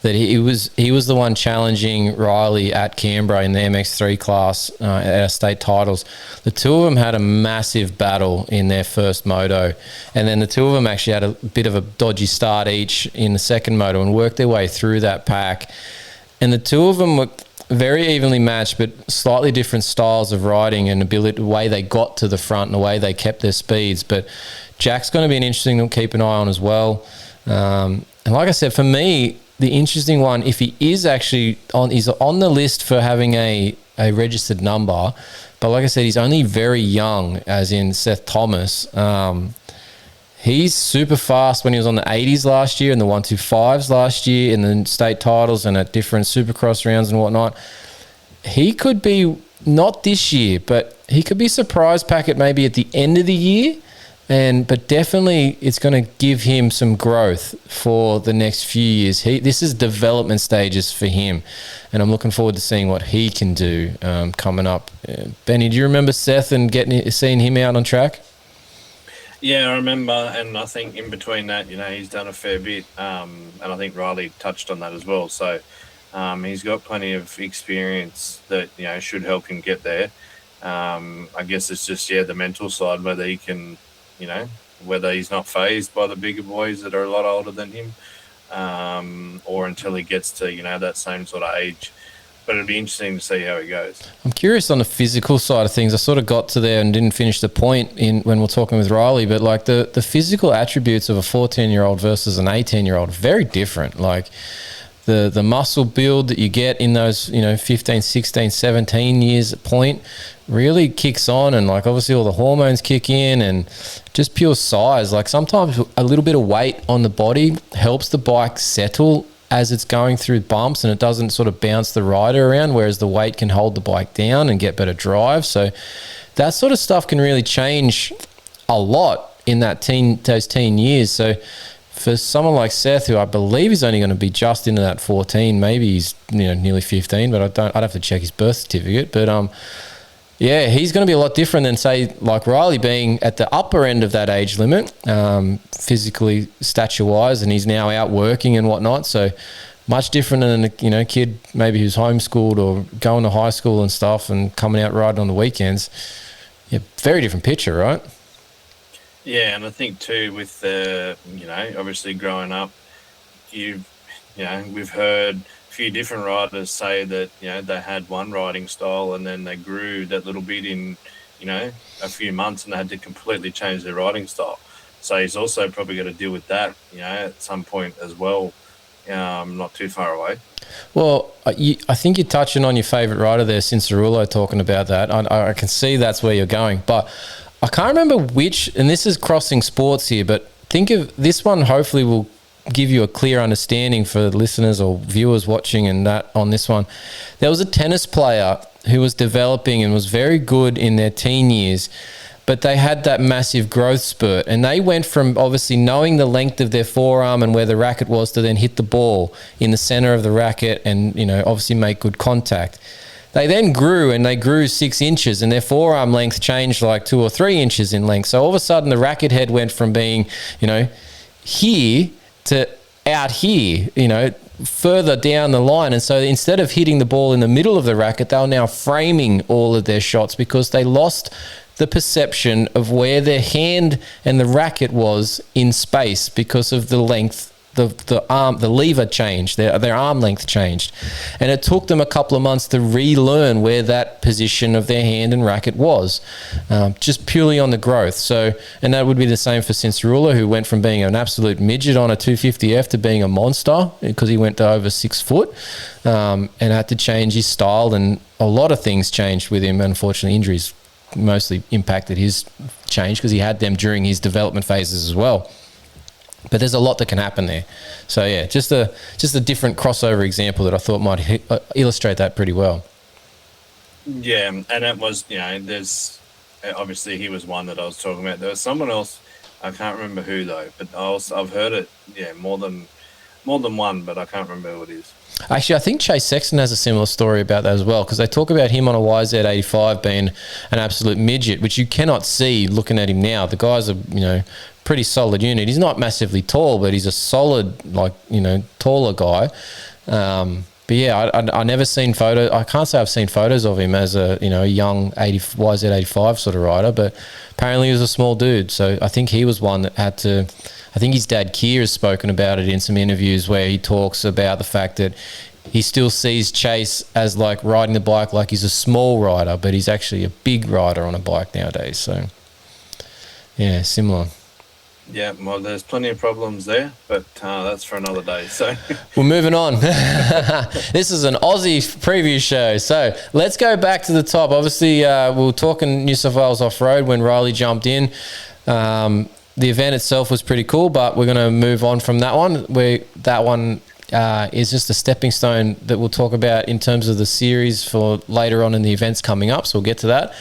That he was the one challenging Riley at Canberra in the MX3 class at our state titles. The two of them had a massive battle in their first moto, and then the two of them actually had a bit of a dodgy start each in the second moto and worked their way through that pack. And the two of them were very evenly matched, but slightly different styles of riding and ability, the way they got to the front and the way they kept their speeds. But Jack's going to be an interesting to keep an eye on as well. And like I said, for me, the interesting one, if he is actually he's on the list for having a registered number, but like I said, he's only very young, as in Seth Thomas. He's super fast when he was on the 80s last year and the 125s last year in the state titles and at different supercross rounds and whatnot. He could be, not this year, but he could be surprise packet maybe at the end of the year. But definitely it's going to give him some growth for the next few years. This is development stages for him, and I'm looking forward to seeing what he can do coming up. Benny, do you remember Seth and seeing him out on track? Yeah, I remember, and I think in between that, he's done a fair bit, and I think Riley touched on that as well. So he's got plenty of experience that should help him get there. I guess it's just the mental side, whether he can. Whether he's not fazed by the bigger boys that are a lot older than him, or until he gets to, that same sort of age. But it'll be interesting to see how he goes. I'm curious on the physical side of things. I sort of got to there and didn't finish the point when we're talking with Riley, but like the physical attributes of a 14-year-old versus an 18-year-old, very different. Like the muscle build that you get in those, 15, 16, 17 years at point really kicks on, and like obviously all the hormones kick in and just pure size. Like sometimes a little bit of weight on the body helps the bike settle as it's going through bumps, and it doesn't sort of bounce the rider around, whereas the weight can hold the bike down and get better drive. So that sort of stuff can really change a lot in those teen years. So for someone like Seth, who I believe is only going to be just into that 14, maybe he's nearly 15, but I'd have to check his birth certificate. But he's going to be a lot different than, say, like Riley being at the upper end of that age limit, physically, stature-wise, and he's now out working and whatnot. So much different than a kid maybe who's homeschooled or going to high school and stuff and coming out riding on the weekends. Yeah, very different picture, right? Yeah, and I think too with obviously growing up, we've heard a few different riders say that they had one riding style and then they grew that little bit in a few months and they had to completely change their riding style. So he's also probably got to deal with that at some point as well, not too far away. Well, I think you're touching on your favourite rider there, Cincerulo, talking about that. I can see that's where you're going, but I can't remember which, and this is crossing sports here, but think of this one, hopefully will give you a clear understanding for listeners or viewers watching and that on this one. There was a tennis player who was developing and was very good in their teen years, but they had that massive growth spurt, and they went from obviously knowing the length of their forearm and where the racket was to then hit the ball in the center of the racket and, obviously make good contact. They then grew, and they grew 6 inches, and their forearm length changed like 2 or 3 inches in length. So all of a sudden the racket head went from being, here to out here, further down the line. And so instead of hitting the ball in the middle of the racket, they were now framing all of their shots because they lost the perception of where their hand and the racket was in space because of the length. The lever changed, their arm length changed, and it took them a couple of months to relearn where that position of their hand and racket was, just purely on the growth. So, and that would be the same for Cincerulo, who went from being an absolute midget on a 250F to being a monster because he went to over 6 foot, and had to change his style, and a lot of things changed with him. Unfortunately, injuries mostly impacted his change because he had them during his development phases as well. But there's a lot that can happen there. So, yeah, just a different crossover example that I thought might illustrate that pretty well. Yeah, and it was, there's obviously he was one that I was talking about. There was someone else, I can't remember who though, but I've heard it, more than one, but I can't remember who it is. Actually, I think Chase Sexton has a similar story about that as well, because they talk about him on a YZ85 being an absolute midget, which you cannot see looking at him now. The guy's a, pretty solid unit. He's not massively tall, but he's a solid, taller guy. But yeah, I never seen photos. I can't say I've seen photos of him as a, a young YZ85 sort of rider, but apparently he was a small dude. So I think he was one that had to. I think his dad Keir has spoken about it in some interviews where he talks about the fact that he still sees Chase as like riding the bike like he's a small rider, but he's actually a big rider on a bike nowadays. So yeah, similar. Yeah, well, there's plenty of problems there, but that's for another day. So we're moving on. This is an Aussie preview show. So let's go back to the top. Obviously, we were talking New South Wales off-road when Riley jumped in. The event itself was pretty cool, but we're going to move on from that one. That one is just a stepping stone that we'll talk about in terms of the series for later on in the events coming up, so we'll get to that.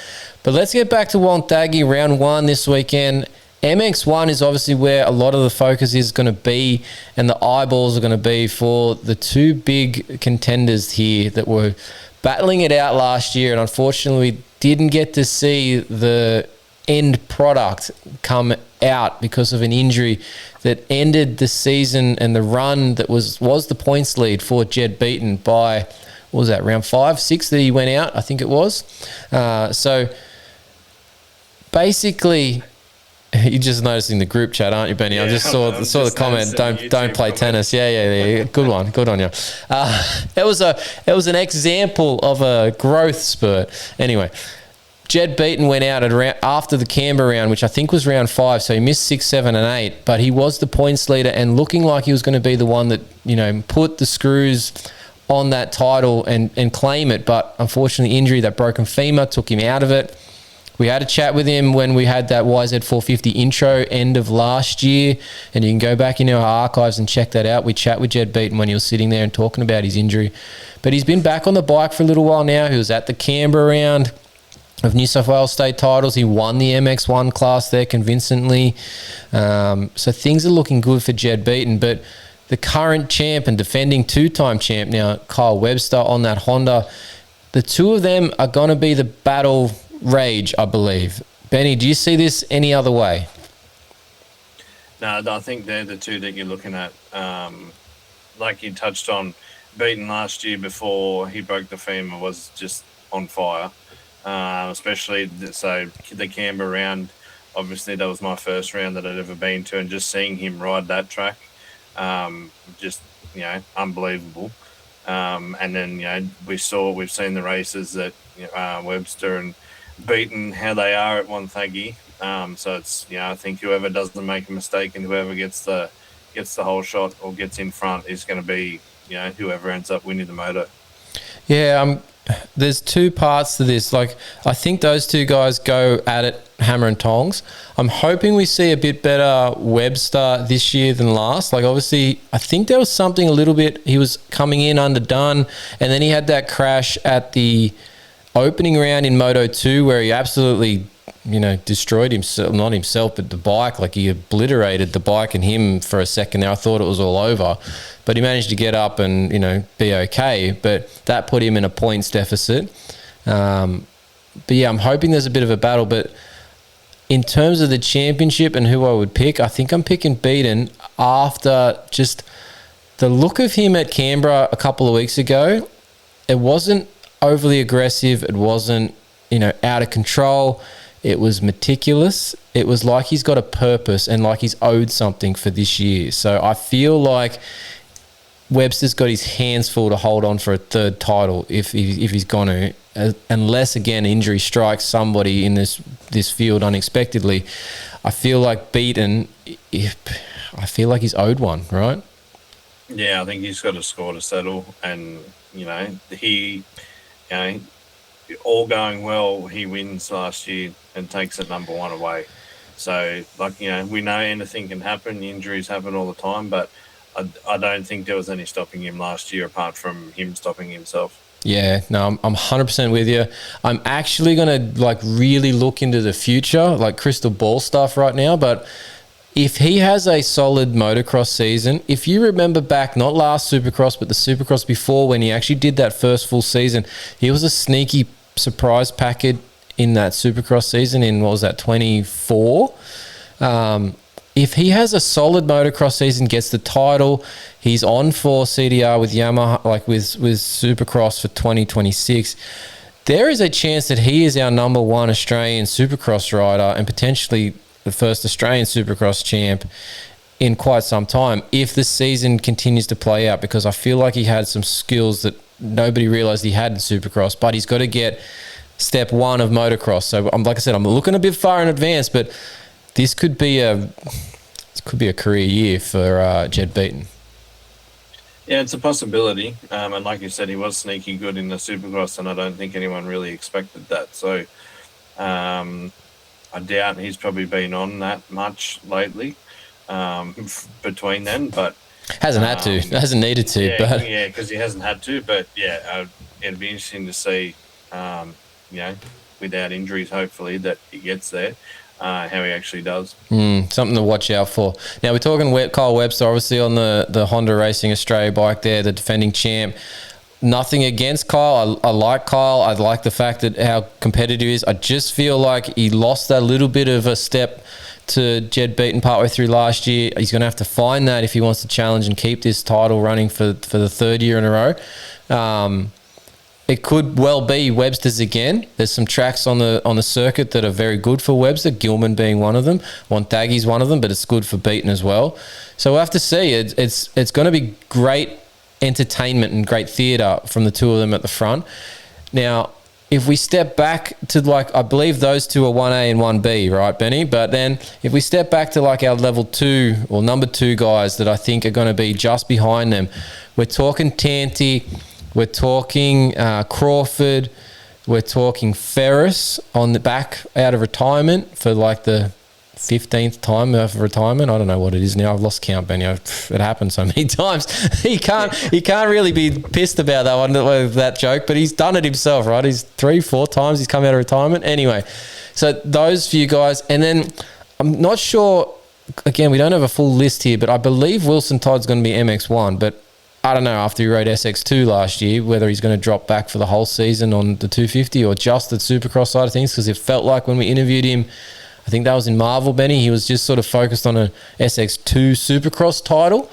But let's get back to Wonthaggi, round one this weekend. MX1 is obviously where a lot of the focus is going to be, and the eyeballs are going to be for the two big contenders here that were battling it out last year, and unfortunately didn't get to see the end product come out because of an injury that ended the season and the run that was the points lead for Jed Beaton by, what was that, round 5, 6 that he went out, I think it was. So basically, you're just noticing the group chat, aren't you, Benny? Yeah, I just saw the comment. Don't play tennis. Yeah. Good one. Good on you. It was an example of a growth spurt. Anyway, Jed Beaton went out after the Canberra round, which I think was round 5, so he missed 6, 7, and 8. But he was the points leader and looking like he was going to be the one that put the screws on that title and claim it. But unfortunately, injury, that broken femur, took him out of it. We had a chat with him when we had that YZ450 intro end of last year, and you can go back in our archives and check that out. We chat with Jed Beaton when he was sitting there and talking about his injury. But he's been back on the bike for a little while now. He was at the Canberra round of New South Wales state titles. He won the MX1 class there convincingly. So things are looking good for Jed Beaton. But the current champ and defending two-time champ now, Kyle Webster on that Honda, the two of them are going to be the battle rage, I believe. Benny, do you see this any other way? No, I think they're the two that you're looking at. Like you touched on, Beaton last year before he broke the femur was just on fire. Especially the Canberra round. Obviously, that was my first round that I'd ever been to, and just seeing him ride that track, just unbelievable. And then we've seen the races that Webster and Beaton, how they are at Wonthaggi. So it's I think whoever doesn't make a mistake and whoever gets the whole shot or gets in front is going to be whoever ends up winning the moto. Yeah, there's two parts to this. Like, I think those two guys go at it hammer and tongs. I'm hoping we see a bit better Webster this year than last. Like, obviously, I think there was something a little bit, he was coming in underdone, and then he had that crash at the opening round in Moto 2 where he absolutely destroyed himself, not himself but the bike. Like, he obliterated the bike and him for a second there. I thought it was all over, but he managed to get up and be okay, but that put him in a points deficit. But yeah, I'm hoping there's a bit of a battle. But in terms of the championship and who I would pick, I think I'm picking Beaton after just the look of him at Canberra a couple of weeks ago. It wasn't overly aggressive. It wasn't, out of control. It was meticulous. It was like he's got a purpose and like he's owed something for this year. So I feel like Webster's got his hands full to hold on for a third title if he's going to, unless, again, injury strikes somebody in this field unexpectedly. I feel like Beaton, I feel like he's owed one, right? Yeah, I think he's got a score to settle, and he, all going well, he wins last year and takes it number one away. So, we know anything can happen. Injuries happen all the time, but I don't think there was any stopping him last year apart from him stopping himself. Yeah, no, I'm 100% with you. I'm actually going to really look into the future, like crystal ball stuff right now, but if he has a solid motocross season, if you remember back, not last Supercross, but the Supercross before, when he actually did that first full season, he was a sneaky surprise packet in that Supercross season in, what was that, 24? If he has a solid motocross season, gets the title, he's on for CDR with Yamaha, like with Supercross for 2026, there is a chance that he is our number one Australian Supercross rider and potentially the first Australian Supercross champ in quite some time if the season continues to play out, because I feel like he had some skills that nobody realised he had in Supercross, but he's got to get step one of motocross. So like I said, I'm looking a bit far in advance, but this could be a career year for Jed Beaton. Yeah, it's a possibility. And like you said, he was sneaky good in the Supercross, and I don't think anyone really expected that. So I doubt he's probably been on that much lately between then, but hasn't had to, hasn't needed to. Yeah, but because he hasn't had to. But yeah, it'd be interesting to see, without injuries, hopefully that he gets there. How he actually does. Something to watch out for. Now we're talking Kyle Webster, obviously on the Honda Racing Australia bike there, the defending champ. Nothing against Kyle. I like Kyle. I like the fact that how competitive he is. I just feel like he lost that little bit of a step to Jed Beaton partway through last year. He's going to have to find that if he wants to challenge and keep this title running for the third year in a row. It could well be Webster's again. There's some tracks on the circuit that are very good for Webster, Gilman being one of them. Wonthaggi's one of them, but it's good for Beaton as well. So we'll have to see. It's going to be great entertainment and great theatre from the two of them at the front. Now, if we step back to, I believe those two are 1A and 1B, right, Benny? But then if we step back to our level 2 or number 2 guys that I think are going to be just behind them, we're talking Tanti, we're talking Crawford, we're talking Ferris on the back out of retirement for the 15th time of retirement. I don't know what it is now. I've lost count, Benny. It happened so many times. He can't really be pissed about that one, that joke, but he's done it himself, right? He's 3-4 times he's come out of retirement. Anyway, so those few guys. And then I'm not sure, again, we don't have a full list here, but I believe Wilson Todd's going to be MX1, but I don't know, after he rode SX2 last year, whether he's going to drop back for the whole season on the 250 or just the Supercross side of things, because it felt like when we interviewed him, I think that was in Marvel, Benny, he was just sort of focused on a SX2 Supercross title.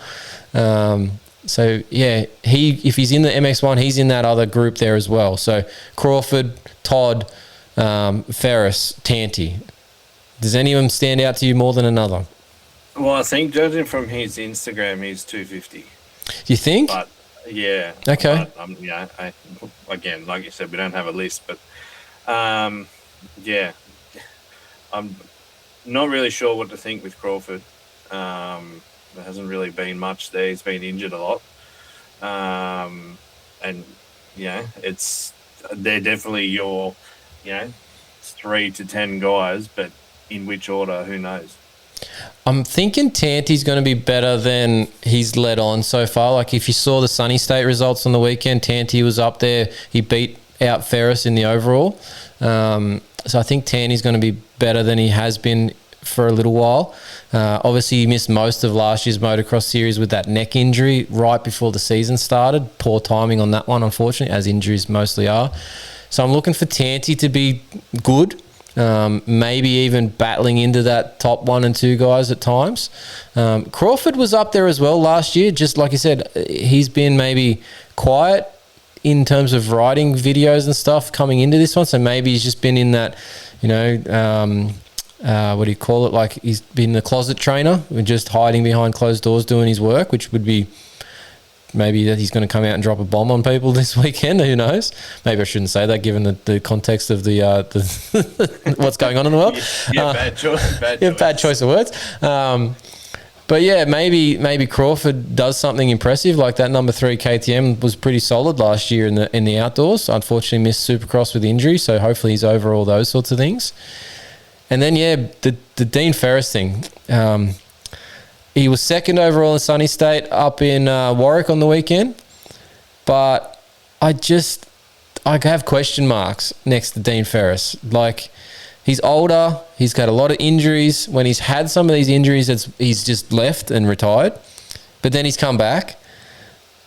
So, yeah, if he's in the MX1, he's in that other group there as well. So, Crawford, Todd, Ferris, Tanti. Does any of them stand out to you more than another? Well, I think judging from his Instagram, he's 250. You think? But, yeah. Okay. But, again, like you said, we don't have a list, but, yeah. I'm not really sure what to think with Crawford. There hasn't really been much there. He's been injured a lot. And, they're definitely your, 3 to 10 guys, but in which order, who knows? I'm thinking Tanti's going to be better than he's led on so far. If you saw the Sunny State results on the weekend, Tanti was up there. He beat out Ferris in the overall. So I think Tanti's going to be better than he has been for a little while. Obviously, he missed most of last year's motocross series with that neck injury right before the season started. Poor timing on that one, unfortunately, as injuries mostly are. So I'm looking for Tanti to be good, maybe even battling into that top 1 and 2 guys at times. Crawford was up there as well last year. Just like you said, he's been maybe quiet in terms of writing videos and stuff coming into this one. So maybe he's just been in that, what do you call it? He's been the closet trainer, just hiding behind closed doors doing his work, which would be maybe that he's going to come out and drop a bomb on people this weekend. Who knows? Maybe I shouldn't say that given the context of the what's going on in the world. Bad choice. Bad choice of words. But yeah, maybe Crawford does something impressive, like that number 3 KTM was pretty solid last year in the outdoors. Unfortunately missed Supercross with injury, so hopefully he's over all those sorts of things. And then the Dean Ferris thing. He was second overall in Sunny State up in Warwick on the weekend, but I have question marks next to Dean Ferris. He's older. He's got a lot of injuries. When he's had some of these injuries, he's just left and retired. But then he's come back.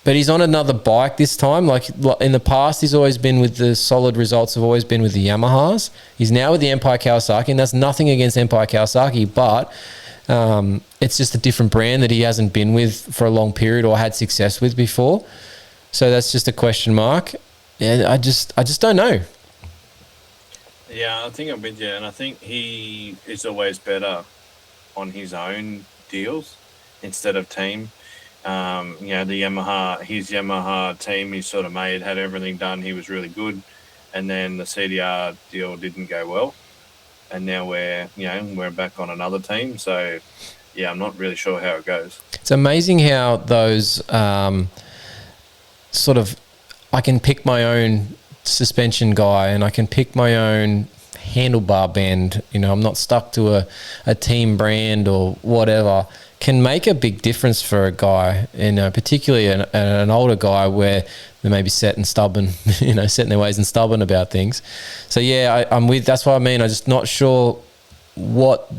But he's on another bike this time. Like in the past, he's always been with the solid results have always been with the Yamahas. He's now with the Empire Kawasaki, and that's nothing against Empire Kawasaki, but it's just a different brand that he hasn't been with for a long period or had success with before. So that's just a question mark. And I just don't know. Yeah, I think I'm with you, and I think he is always better on his own deals instead of team. The his Yamaha team he sort of had everything done. He was really good, and then the CDR deal didn't go well, and now we're back on another team. So yeah, I'm not really sure how it goes. It's amazing how those sort of I can pick my own suspension guy and I can pick my own handlebar bend. I'm not stuck to a team brand or whatever. Can make a big difference for a guy, particularly an older guy where they may be set and stubborn, set in their ways and stubborn about things. So yeah, I'm with. That's what I mean. I'm just not sure what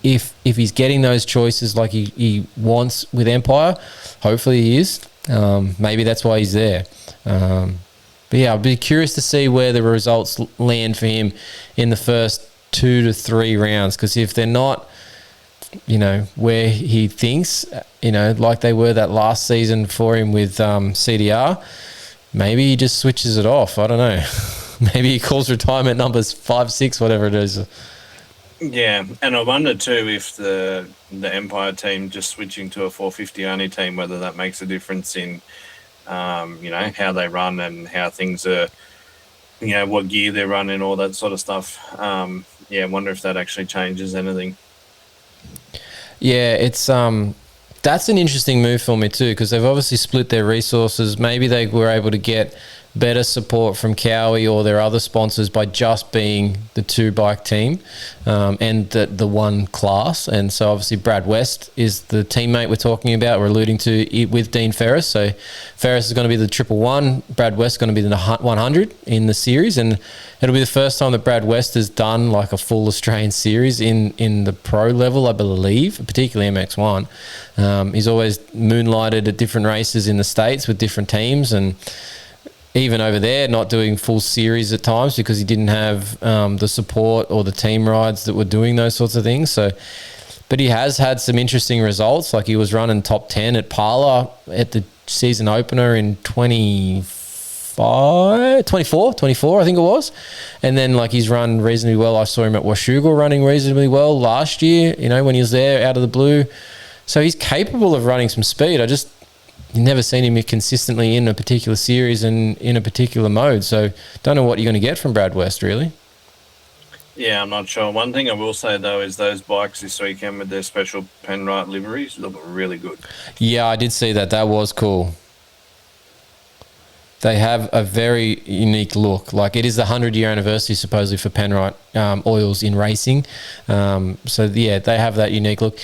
if he's getting those choices like he wants with Empire. Hopefully he is. Maybe that's why he's there. But yeah, I'd be curious to see where the results land for him in the first 2 to 3 rounds, because if they're not where he thinks, like they were that last season for him with CDR, maybe he just switches it off. I don't know. Maybe he calls retirement numbers 5, 6, whatever it is. Yeah, and I wonder too if the Empire team just switching to a 450 only team, whether that makes a difference in, how they run and how things are, what gear they're running, all that sort of stuff. I wonder if that actually changes anything. Yeah, it's that's an interesting move for me too, because they've obviously split their resources. Maybe they were able to get better support from Cowie or their other sponsors by just being the 2-bike team and the one class. And so obviously Brad West is the teammate we're talking about, we're alluding to with Dean Ferris. So Ferris is going to be the 111, Brad West is going to be the 100 in the series, and it'll be the first time that Brad West has done like a full Australian series in the pro level, I believe, particularly MX1. He's always moonlighted at different races in the States with different teams, and even over there not doing full series at times because he didn't have the support or the team rides that were doing those sorts of things. So, but he has had some interesting results. Like he was running top 10 at Parla at the season opener in 24, I think it was. And then like he's run reasonably well. I saw him at Washougal running reasonably well last year, when he was there out of the blue. So he's capable of running some speed. You've never seen him consistently in a particular series and in a particular mode. So don't know what you're going to get from Brad West, really. Yeah, I'm not sure. One thing I will say, though, is those bikes this weekend with their special Penrite liveries look really good. Yeah, I did see that. That was cool. They have a very unique look. Like it is the 100-year anniversary, supposedly, for Penrite oils in racing. So, yeah, they have that unique look.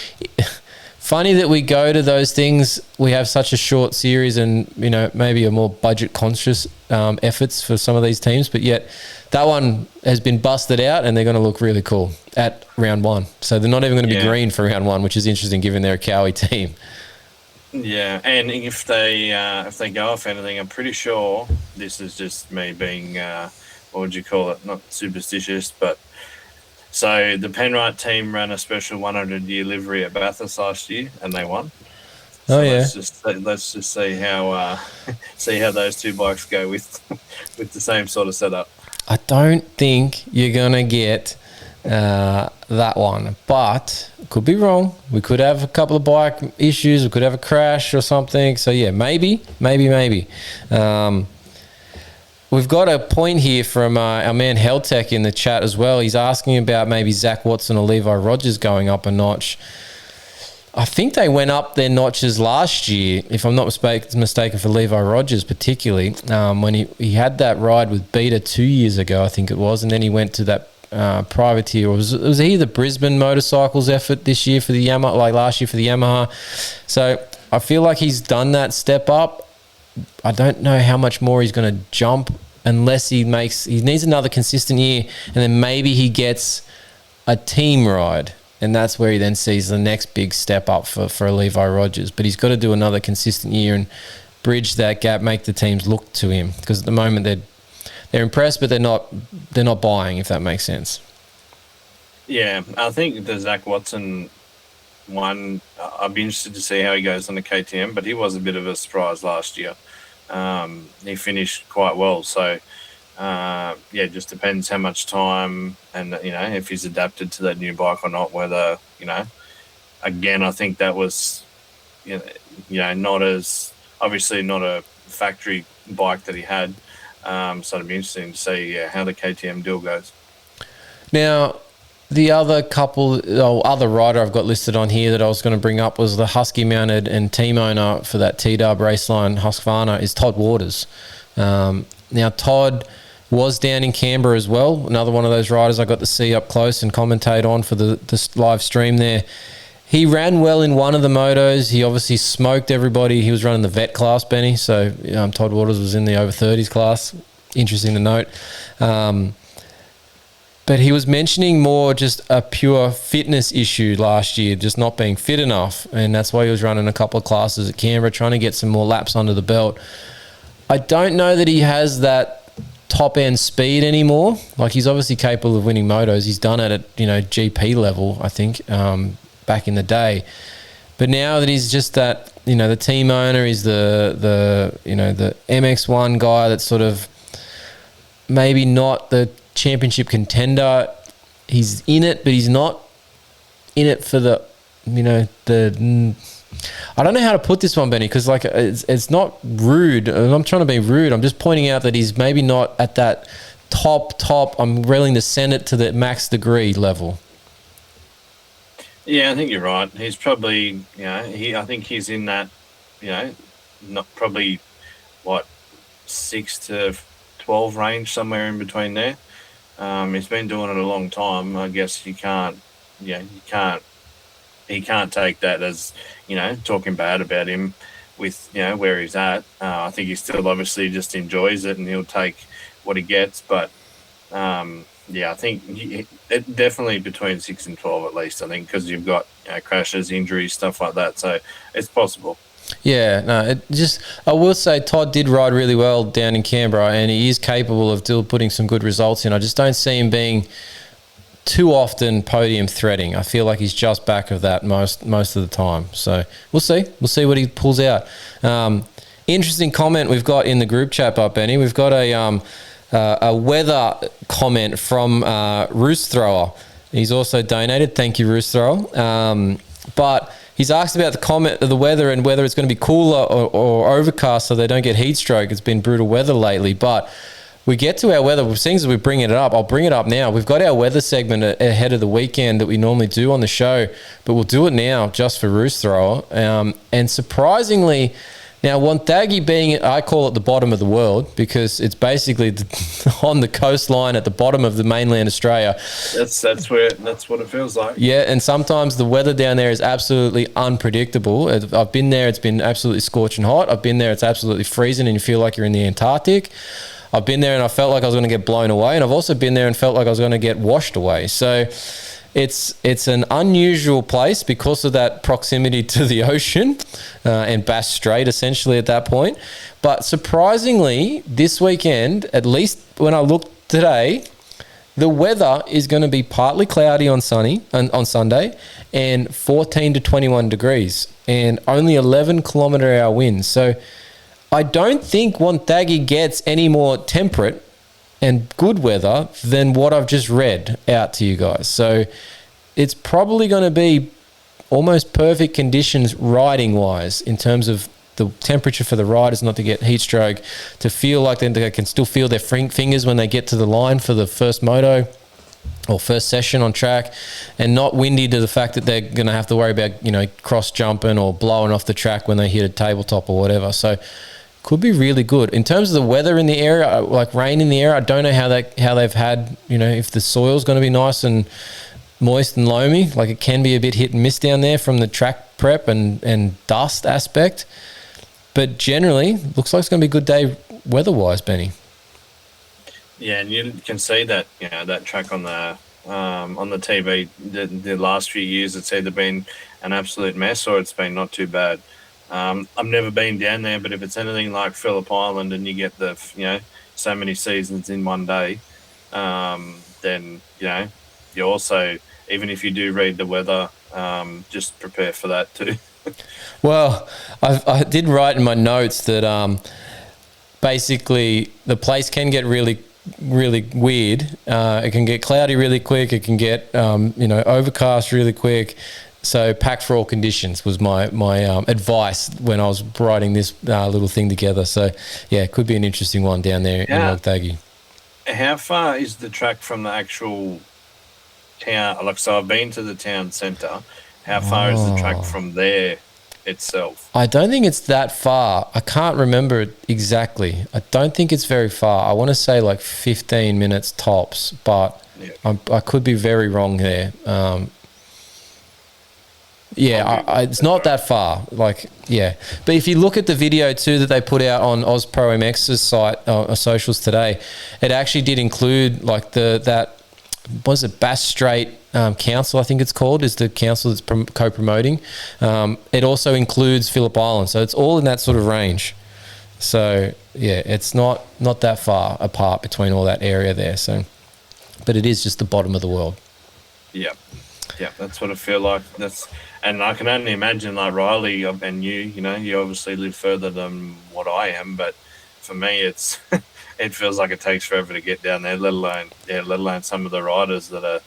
Funny that we go to those things. We have such a short series and, maybe a more budget-conscious efforts for some of these teams. But yet that one has been busted out and they're going to look really cool at round 1. So they're not even going to be green for round 1, which is interesting given they're a Cowie team. Yeah, and if they go off anything, I'm pretty sure this is just me being, what would you call it, not superstitious, but so the Penrite team ran a special 100-year livery at Bathurst last year, and they won. So let's just see how those 2 bikes go with the same sort of setup. I don't think you're gonna get that one, but could be wrong. We could have a couple of bike issues. We could have a crash or something. So yeah, maybe. We've got a point here from our man Helltech in the chat as well. He's asking about maybe Zach Watson or Levi Rogers going up a notch. I think they went up their notches last year, if I'm not mistaken, for Levi Rogers particularly, when he had that ride with Beta 2 years ago, I think it was, and then he went to that Privateer. Was he the Brisbane Motorcycles effort this year for the Yamaha, like last year for the Yamaha? So I feel like he's done that step up. I don't know how much more he's going to jump unless he needs another consistent year, and then maybe he gets a team ride, and that's where he then sees the next big step up for Levi Rogers. But he's got to do another consistent year and bridge that gap, make the teams look to him, because at the moment they're impressed, but they're not buying, if that makes sense. Yeah, I think the Zach Watson one, I'd be interested to see how he goes on the KTM, but he was a bit of a surprise last year. He finished quite well, so it just depends how much time and if he's adapted to that new bike or not. Whether again, I think that was not as obviously not a factory bike that he had, so it'd be interesting to see how the KTM deal goes. Now, the other other rider I've got listed on here that I was going to bring up was the Husky mounted and team owner for that T-Dub Raceline Husqvarna is Todd Waters. Now, Todd was down in Canberra as well. Another one of those riders I got to see up close and commentate on for the live stream there. He ran well in one of the motos. He obviously smoked everybody. He was running the vet class, Benny. So Todd Waters was in the over 30s class. Interesting to note. But he was mentioning more just a pure fitness issue last year, just not being fit enough. And that's why he was running a couple of classes at Canberra, trying to get some more laps under the belt. I don't know that he has that top-end speed anymore. Like, he's obviously capable of winning motos. He's done it at, GP level, I think, back in the day. But now that he's just that, the team owner, he's the MX1 guy that's sort of maybe not the championship contender. He's in it, but he's not in it for the I don't know how to put this one, Benny, because it's not rude. I'm trying to be rude. I'm just pointing out that he's maybe not at that top. I'm willing to send it to the max degree level. Yeah, I think you're right. He's probably, I think he's in that, not probably 6 to 12 range, somewhere in between there. He's been doing it a long time. I guess he can't take that as, talking bad about him with, where he's at. I think he still obviously just enjoys it and he'll take what he gets. But, I think it definitely between 6 and 12 at least, I think, because you've got crashes, injuries, stuff like that. So it's possible. Yeah, no, I will say Todd did ride really well down in Canberra, and he is capable of still putting some good results in. I just don't see him being too often podium threading. I feel like he's just back of that most of the time. So we'll see. We'll see what he pulls out. Interesting comment we've got in the group chat, Benny. We've got a weather comment from Roost Thrower. He's also donated. Thank you, Roost Thrower. But he's asked about the comment of the weather and whether it's going to be cooler or overcast so they don't get heat stroke. It's been brutal weather lately. But we get to our weather. Seeing as we're bringing it up, I'll bring it up now. We've got our weather segment ahead of the weekend that we normally do on the show, but we'll do it now just for Roost Thrower. And surprisingly, now Wonthaggi being, I call it the bottom of the world because it's basically on the coastline at the bottom of the mainland Australia. That's what it feels like. Yeah, and sometimes the weather down there is absolutely unpredictable. I've been there, it's been absolutely scorching hot. I've been there, it's absolutely freezing and you feel like you're in the Antarctic. I've been there and I felt like I was going to get blown away, and I've also been there and felt like I was going to get washed away. So it's an unusual place because of that proximity to the ocean and Bass Strait essentially at that point. But surprisingly, this weekend, at least when I looked today, the weather is going to be partly cloudy on Sunday and 14 to 21 degrees and only 11 kilometre-hour winds. So I don't think Wonthaggi gets any more temperate and good weather than what I've just read out to you guys. So it's probably going to be almost perfect conditions riding wise in terms of the temperature for the riders not to get heat stroke, to feel like they can still feel their fingers when they get to the line for the first moto or first session on track, and not windy to the fact that they're going to have to worry about, cross jumping or blowing off the track when they hit a tabletop or whatever. So could be really good. In terms of the weather in the area, like rain in the area, I don't know how they've had, if the soil's going to be nice and moist and loamy. Like, it can be a bit hit and miss down there from the track prep and dust aspect. But generally, looks like it's going to be a good day weather-wise, Benny. Yeah, and you can see that, that track on the TV. The last few years, it's either been an absolute mess or it's been not too bad. I've never been down there, but if it's anything like Phillip Island and you get so many seasons in one day, then you also, even if you do read the weather, just prepare for that too. Well, I did write in my notes that basically the place can get really, really weird. It can get cloudy really quick. It can get overcast really quick. So pack for all conditions was my advice when I was writing this little thing together. So yeah, it could be an interesting one down there in Wagtagi. How far is the track from the actual town? So I've been to the town centre. How far is the track from there itself? I don't think it's that far. I can't remember it exactly. I don't think it's very far. I want to say like 15 minutes tops, but I could be very wrong there. It's not that far. But if you look at the video too that they put out on AusProMX's site, socials today, it actually did include like Bass Strait Council, I think it's called, is the council that's co-promoting. It also includes Phillip Island, so it's all in that sort of range. So yeah, it's not that far apart between all that area there. So, but it is just the bottom of the world. Yeah, that's what I feel like. And I can only imagine, like Riley and you obviously live further than what I am, but for me, it's it feels like it takes forever to get down there. Let alone some of the riders that are,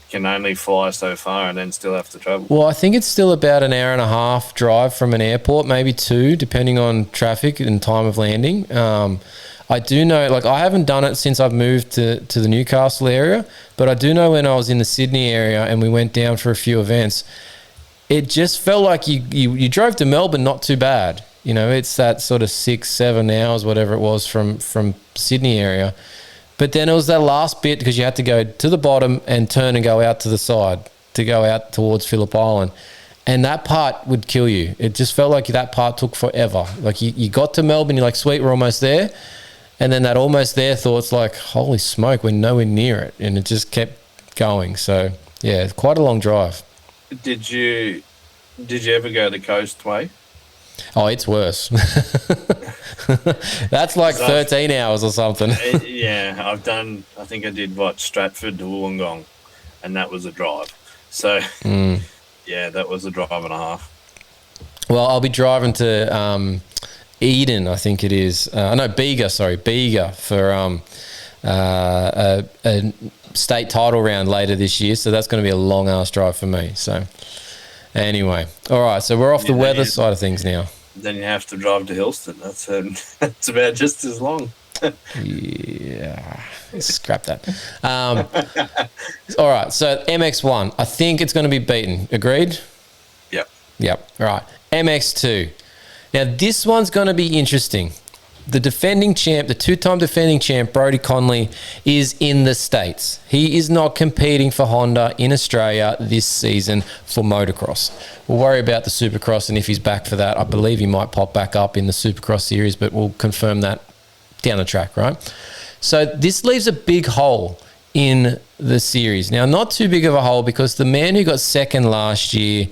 can only fly so far and then still have to travel. Well, I think it's still about an hour and a half drive from an airport, maybe 2, depending on traffic and time of landing. I do know, like, I haven't done it since I've moved to the Newcastle area, but I do know when I was in the Sydney area and we went down for a few events, it just felt like you drove to Melbourne not too bad. It's that sort of 6-7 hours, whatever it was, from Sydney area. But then it was that last bit because you had to go to the bottom and turn and go out to the side to go out towards Phillip Island. And that part would kill you. It just felt like that part took forever. Like you got to Melbourne, you're like, sweet, we're almost there. And then that almost there thought's like, holy smoke, we're nowhere near it. And it just kept going. So, yeah, it's quite a long drive. Did you ever go the coast way? Oh, it's worse. That's like 13 hours or something. Yeah, I think I did Stratford to Wollongong, and that was a drive. So, yeah, that was a drive and a half. Well, I'll be driving to Eden, I think it is. Bega for a state title round later this year. So that's going to be a long-ass drive for me. So anyway, all right, so we're off the weather side of things now. Then you have to drive to Hillston. That's about just as long. Yeah, scrap that. All right, so MX1, I think it's going to be beaten. Agreed? Yep. All right, MX2. Now, this one's going to be interesting. The defending champ, the 2-time defending champ, Brodie Conley, is in the States. He is not competing for Honda in Australia this season for motocross. We'll worry about the Supercross, and if he's back for that, I believe he might pop back up in the Supercross series, but we'll confirm that down the track, right? So this leaves a big hole in the series. Now, not too big of a hole because the man who got second last year,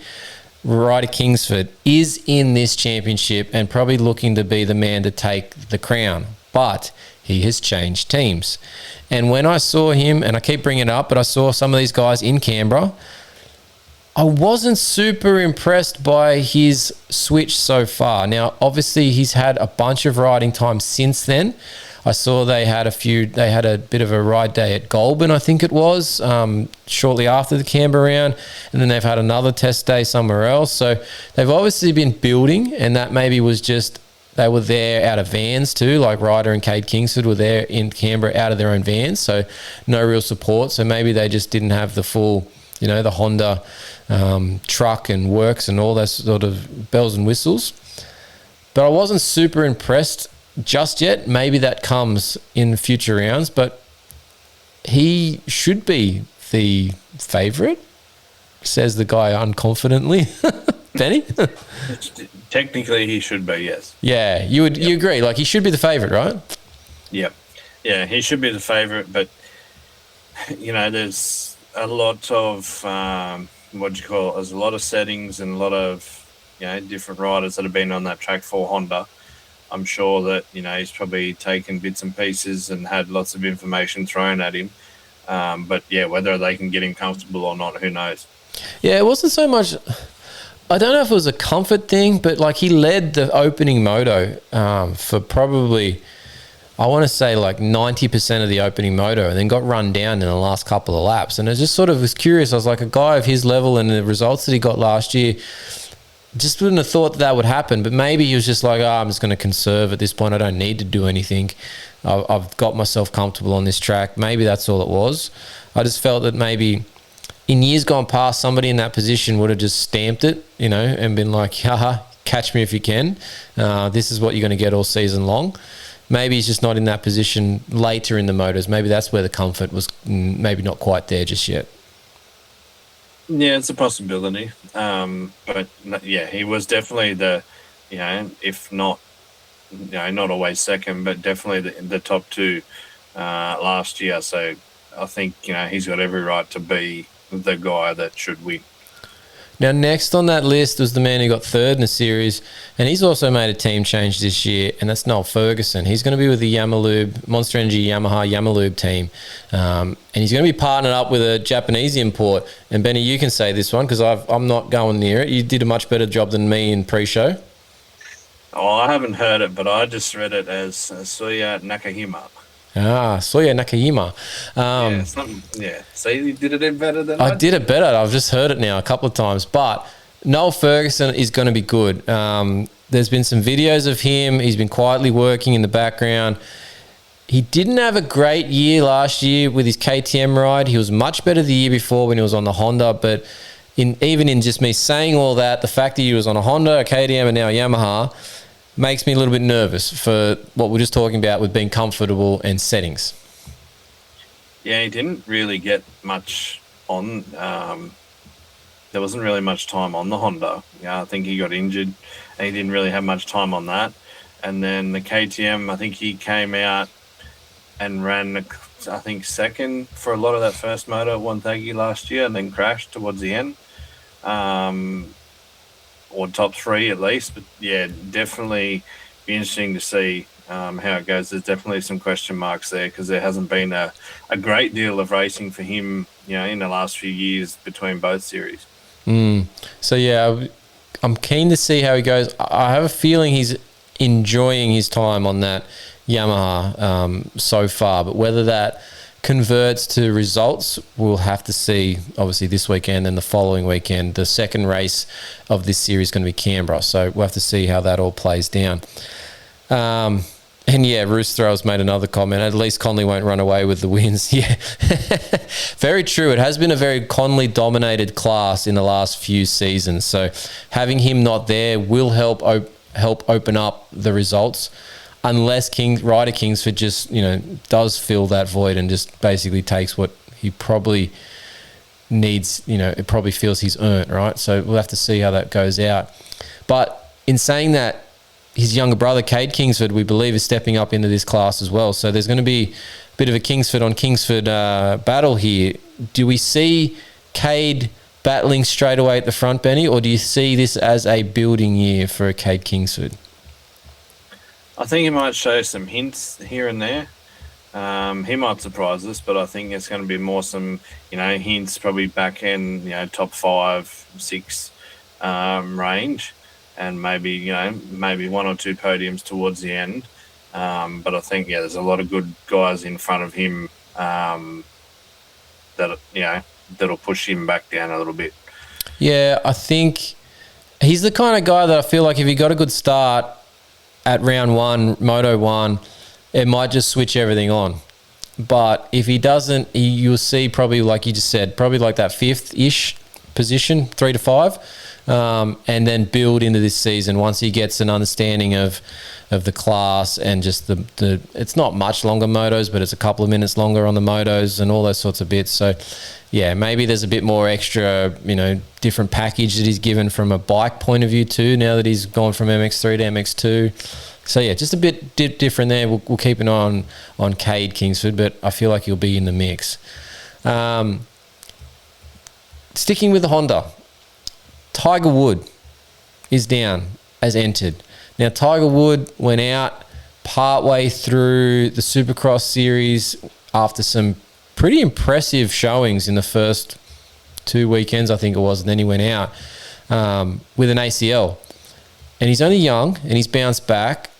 Ryder Kingsford, is in this championship and probably looking to be the man to take the crown. But he has changed teams. And when I saw him, and I keep bringing it up, but I saw some of these guys in Canberra, I wasn't super impressed by his switch so far. Now, obviously, he's had a bunch of riding time since then. I saw they had a bit of a ride day at Goulburn, I think it was, shortly after the Canberra round, and then they've had another test day somewhere else. So they've obviously been building, and that maybe was just they were there out of vans too, like Ryder and Cade Kingsford were there in Canberra out of their own vans, so no real support. So maybe they just didn't have the full, the Honda truck and works and all that sort of bells and whistles. But I wasn't super impressed just yet. Maybe that comes in future rounds, but he should be the favourite, says the guy unconfidently. Benny? Technically, he should be, yes. Yeah, you agree? Like, he should be the favourite, right? Yep. Yeah, he should be the favourite, but there's a lot of there's a lot of settings and a lot of different riders that have been on that track for Honda. I'm sure that he's probably taken bits and pieces and had lots of information thrown at him. But yeah, whether they can get him comfortable or not, who knows? Yeah, it wasn't so much. I don't know if it was a comfort thing, but like he led the opening moto for probably, I want to say like 90% of the opening moto, and then got run down in the last couple of laps. And I just sort of was curious. I was like, a guy of his level and the results that he got last year, just wouldn't have thought that would happen. But maybe he was just like, I'm just going to conserve at this point. I don't need to do anything. I've got myself comfortable on this track. Maybe that's all it was. I just felt that maybe in years gone past, somebody in that position would have just stamped it, and been like, haha, catch me if you can. This is what you're going to get all season long. Maybe he's just not in that position later in the motors. Maybe that's where the comfort was maybe not quite there just yet. Yeah, it's a possibility. But yeah, he was definitely the, if not, not always second, but definitely the top two last year. So I think, he's got every right to be the guy that should win. Now, next on that list was the man who got third in the series, and he's also made a team change this year, and that's Noel Ferguson. He's going to be with the Monster Energy Yamaha Yamalube team, and he's going to be partnered up with a Japanese import. And Benny, you can say this one because I'm not going near it. You did a much better job than me in pre-show. Oh, I haven't heard it, but I just read it as Soya Nakahima. Soya Nakahima. So you did it in better than I did it better. I've just heard it now a couple of times. But Noel Ferguson is going to be good. There's been some videos of him. He's been quietly working in the background. He didn't have a great year last year with his KTM ride. He was much better the year before when he was on the Honda. But even in just me saying all that, the fact that he was on a Honda, a KTM, and now a Yamaha makes me a little bit nervous for what we're just talking about with being comfortable and settings. Yeah, he didn't really get much on. There wasn't really much time on the Honda. I think he got injured and he didn't really have much time on that. And then the KTM, I think he came out and ran, I think, second for a lot of that first moto at Wonthaggi last year and then crashed towards the end. Or top three at least. But yeah, definitely be interesting to see how it goes. There's definitely some question marks there because there hasn't been a great deal of racing for him, in the last few years between both series. So yeah, I'm keen to see how he goes. I have a feeling he's enjoying his time on that Yamaha so far, but whether that converts to results, we'll have to see. Obviously this weekend and the following weekend, the second race of this series is going to be Canberra, so we'll have to see how that all plays down. And yeah, Roos Throwers made another comment. At least Conley won't run away with the wins. Yeah, very true. It has been a very Conley-dominated class in the last few seasons. So having him not there will help open up the results, unless Ryder Kingsford just does fill that void and just basically takes what he probably needs. It probably feels he's earned, right? So we'll have to see how that goes out. But in saying that, his younger brother, Cade Kingsford, we believe is stepping up into this class as well. So there's going to be a bit of a Kingsford on Kingsford battle here. Do we see Cade battling straight away at the front, Benny, or do you see this as a building year for Cade Kingsford? I think he might show some hints here and there. He might surprise us, but I think it's going to be more some, hints, probably back end, top 5, 6 range. And maybe, maybe 1 or 2 podiums towards the end. But I think, there's a lot of good guys in front of him that'll push him back down a little bit. Yeah, I think he's the kind of guy that I feel like if he got a good start at round 1, Moto 1, it might just switch everything on. But if he doesn't, you'll see probably, like you just said, probably like that 5th-ish position, 3 to 5. And then build into this season once he gets an understanding of the class and just the it's not much longer motos, but it's a couple of minutes longer on the motos and all those sorts of bits. So yeah, maybe there's a bit more extra, different package that he's given from a bike point of view too, now that he's gone from MX3 to MX2. So yeah, just a bit different there. We'll keep an eye on Cade Kingsford, but I feel like he'll be in the mix. Sticking with the Honda, Tiger Wood is down as entered. Now Tiger Wood went out partway through the Supercross series after some pretty impressive showings in the first 2 weekends, I think it was, and then he went out with an ACL. And he's only young, and he's bounced back.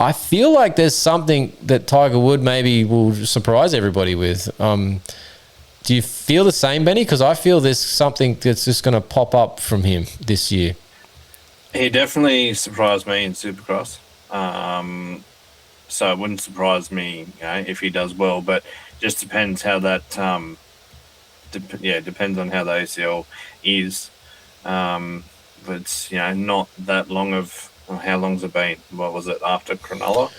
I feel like there's something that Tiger Wood maybe will surprise everybody with. Do you feel the same, Benny? Because I feel there's something that's just going to pop up from him this year. He definitely surprised me in Supercross. So it wouldn't surprise me, if he does well, but just depends how that depends on how the ACL is. But it's not that long of how long's it been? What was it after Cronulla?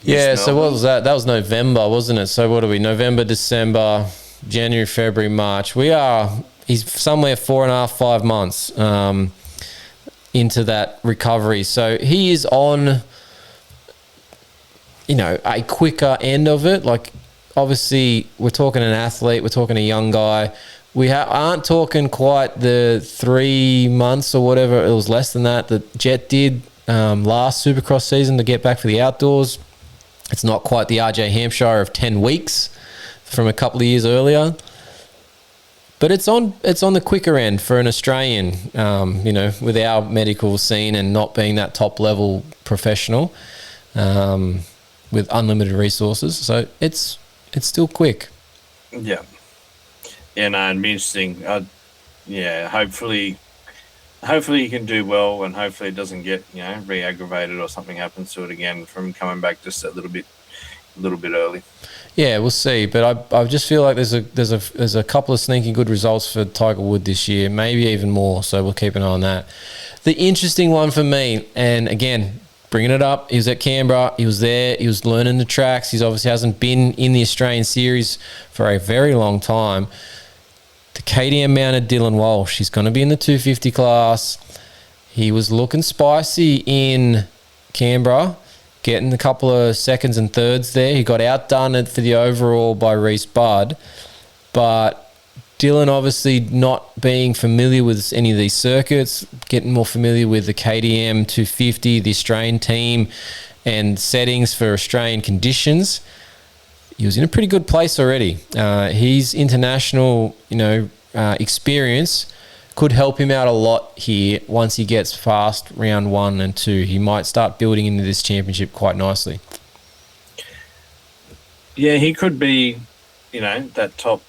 Yeah, so what was that? That was November, wasn't it? So what are we? November, December, January, February, March. He's somewhere 4.5, 5 months into that recovery. So he is on a quicker end of it. Like, obviously, we're talking an athlete, we're talking a young guy. We aren't talking quite the 3 months or whatever. It was less than that Jet did last Supercross season to get back for the outdoors. It's not quite the RJ Hampshire of 10 weeks from a couple of years earlier. But it's on the quicker end for an Australian, with our medical scene and not being that top level professional with unlimited resources. So it's still quick. Yeah. Yeah, no, it'd be interesting. Hopefully he can do well, and hopefully it doesn't get re-aggravated or something happens to it again from coming back just a little bit early. Yeah, we'll see. But I just feel like there's a couple of sneaky good results for Tiger Wood this year, maybe even more. So we'll keep an eye on that. The interesting one for me, and again, bringing it up, he was at Canberra. He was there. He was learning the tracks. He obviously hasn't been in the Australian series for a very long time. The KTM mounted Dylan Walsh. He's going to be in the 250 class. He was looking spicy in Canberra, getting a couple of seconds and thirds there. He got outdone for the overall by Reece Budd. But Dylan obviously not being familiar with any of these circuits, getting more familiar with the KTM 250, the Australian team, and settings for Australian conditions. He was in a pretty good place already. His international, experience could help him out a lot here once he gets past round 1 and 2. He might start building into this championship quite nicely. Yeah, he could be, that top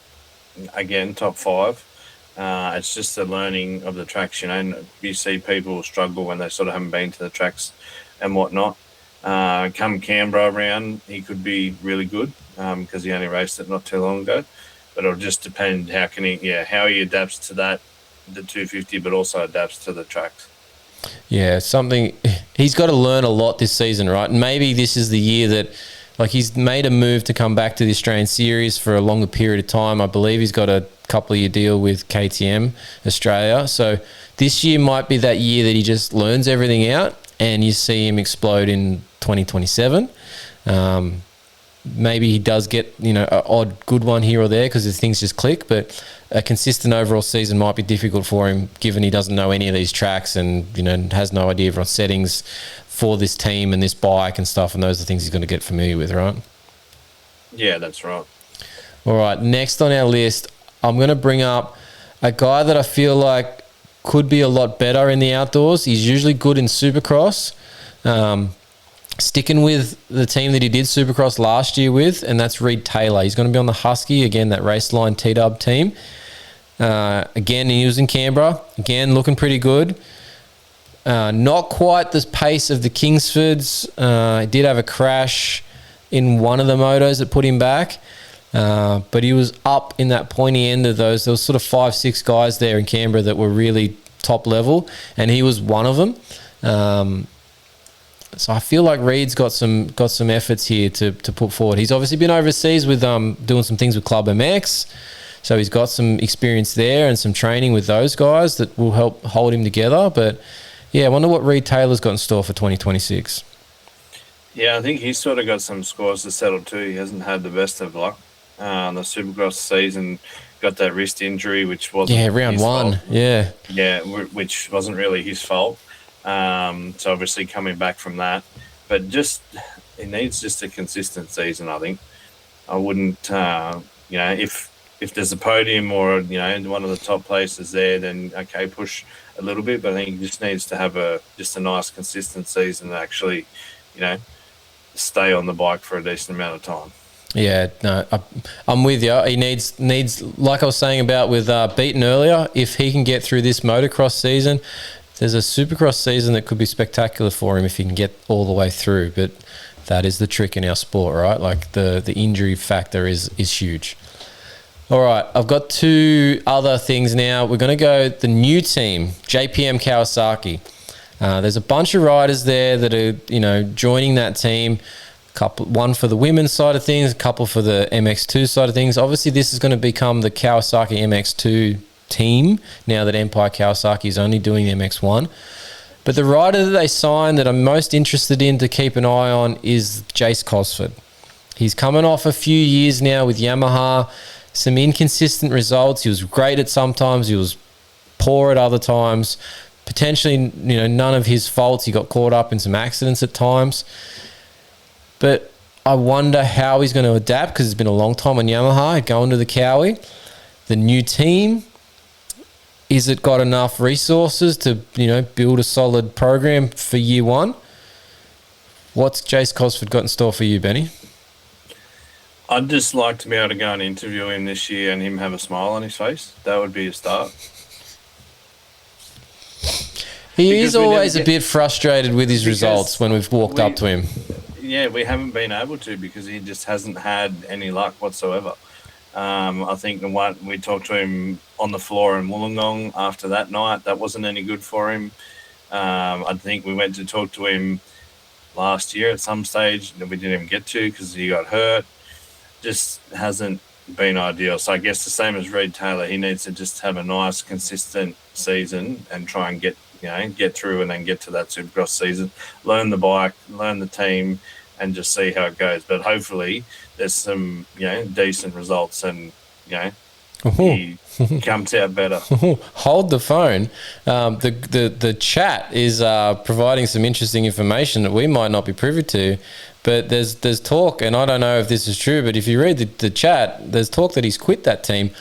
5. It's just the learning of the tracks, you see people struggle when they sort of haven't been to the tracks and whatnot. Come Canberra round, he could be really good because he only raced it not too long ago. But it'll just depend how he adapts to that, the 250, but also adapts to the tracks. Yeah, he's got to learn a lot this season, right? And maybe this is the year that, he's made a move to come back to the Australian series for a longer period of time. I believe he's got a couple of year deal with KTM Australia. So this year might be that year that he just learns everything out and you see him explode in 2027. Maybe he does get, an odd good one here or there because the things just click, but a consistent overall season might be difficult for him given he doesn't know any of these tracks and, has no idea of settings for this team and this bike and stuff, and those are the things he's going to get familiar with, right? Yeah, that's right. All right, next on our list, I'm going to bring up a guy that I feel like could be a lot better in the outdoors. He's usually good in Supercross. Sticking with the team that he did Supercross last year with, and that's Reed Taylor. He's going to be on the Husky, again, that Raceline T-Dub team. Again, he was in Canberra. Again, looking pretty good. Not quite the pace of the Kingsfords. He did have a crash in one of the motos that put him back. But he was up in that pointy end of those. There was sort of 5-6 guys there in Canberra that were really top level, and he was one of them. So I feel like Reed's got some efforts here to put forward. He's obviously been overseas with doing some things with Club MX, so he's got some experience there and some training with those guys that will help hold him together. But yeah, I wonder what Reed Taylor's got in store for 2026. Yeah, I think he's sort of got some scores to settle too. He hasn't had the best of luck. The Supercross season got that wrist injury, which wasn't round his one. fault. Yeah. Yeah, which wasn't really his fault. So obviously coming back from that, but he needs just a consistent season. I think I wouldn't, if there's a podium or one of the top places there, then okay, push a little bit. But I think he just needs to have just a nice consistent season and actually, stay on the bike for a decent amount of time. Yeah, no, I'm with you. He needs, like I was saying about with Beaton earlier, if he can get through this motocross season, there's a supercross season that could be spectacular for him if he can get all the way through. But that is the trick in our sport, right? Like the injury factor is huge. All right, I've got two other things now. We're going to go the new team, JPM Kawasaki. There's a bunch of riders there that are, joining that team. One for the women's side of things, a couple for the MX2 side of things. Obviously, this is going to become the Kawasaki MX2 team now that Empire Kawasaki is only doing the MX1. But the rider that they signed that I'm most interested in to keep an eye on is Jace Cosford. He's coming off a few years now with Yamaha, some inconsistent results. He was great at some times, he was poor at other times. Potentially, none of his faults. He got caught up in some accidents at times. But I wonder how he's going to adapt because it's been a long time on Yamaha, going to the Cowie. The new team, is it got enough resources to, build a solid program for year one? What's Jace Cosford got in store for you, Benny? I'd just like to be able to go and interview him this year and him have a smile on his face. That would be a start. He is always a bit frustrated with his results when we've walked up to him. Yeah, we haven't been able to because he just hasn't had any luck whatsoever. I think we talked to him on the floor in Wollongong after that night. That wasn't any good for him. I think we went to talk to him last year at some stage that we didn't even get to because he got hurt. Just hasn't been ideal. So I guess the same as Reed Taylor, he needs to just have a nice, consistent season and try and get through and then get to that Supercross season, learn the bike, learn the team, and just see how it goes. But hopefully there's some, decent results and, he comes out better. Hold the phone. The chat is providing some interesting information that we might not be privy to, but there's talk, and I don't know if this is true, but if you read the chat, there's talk that he's quit that team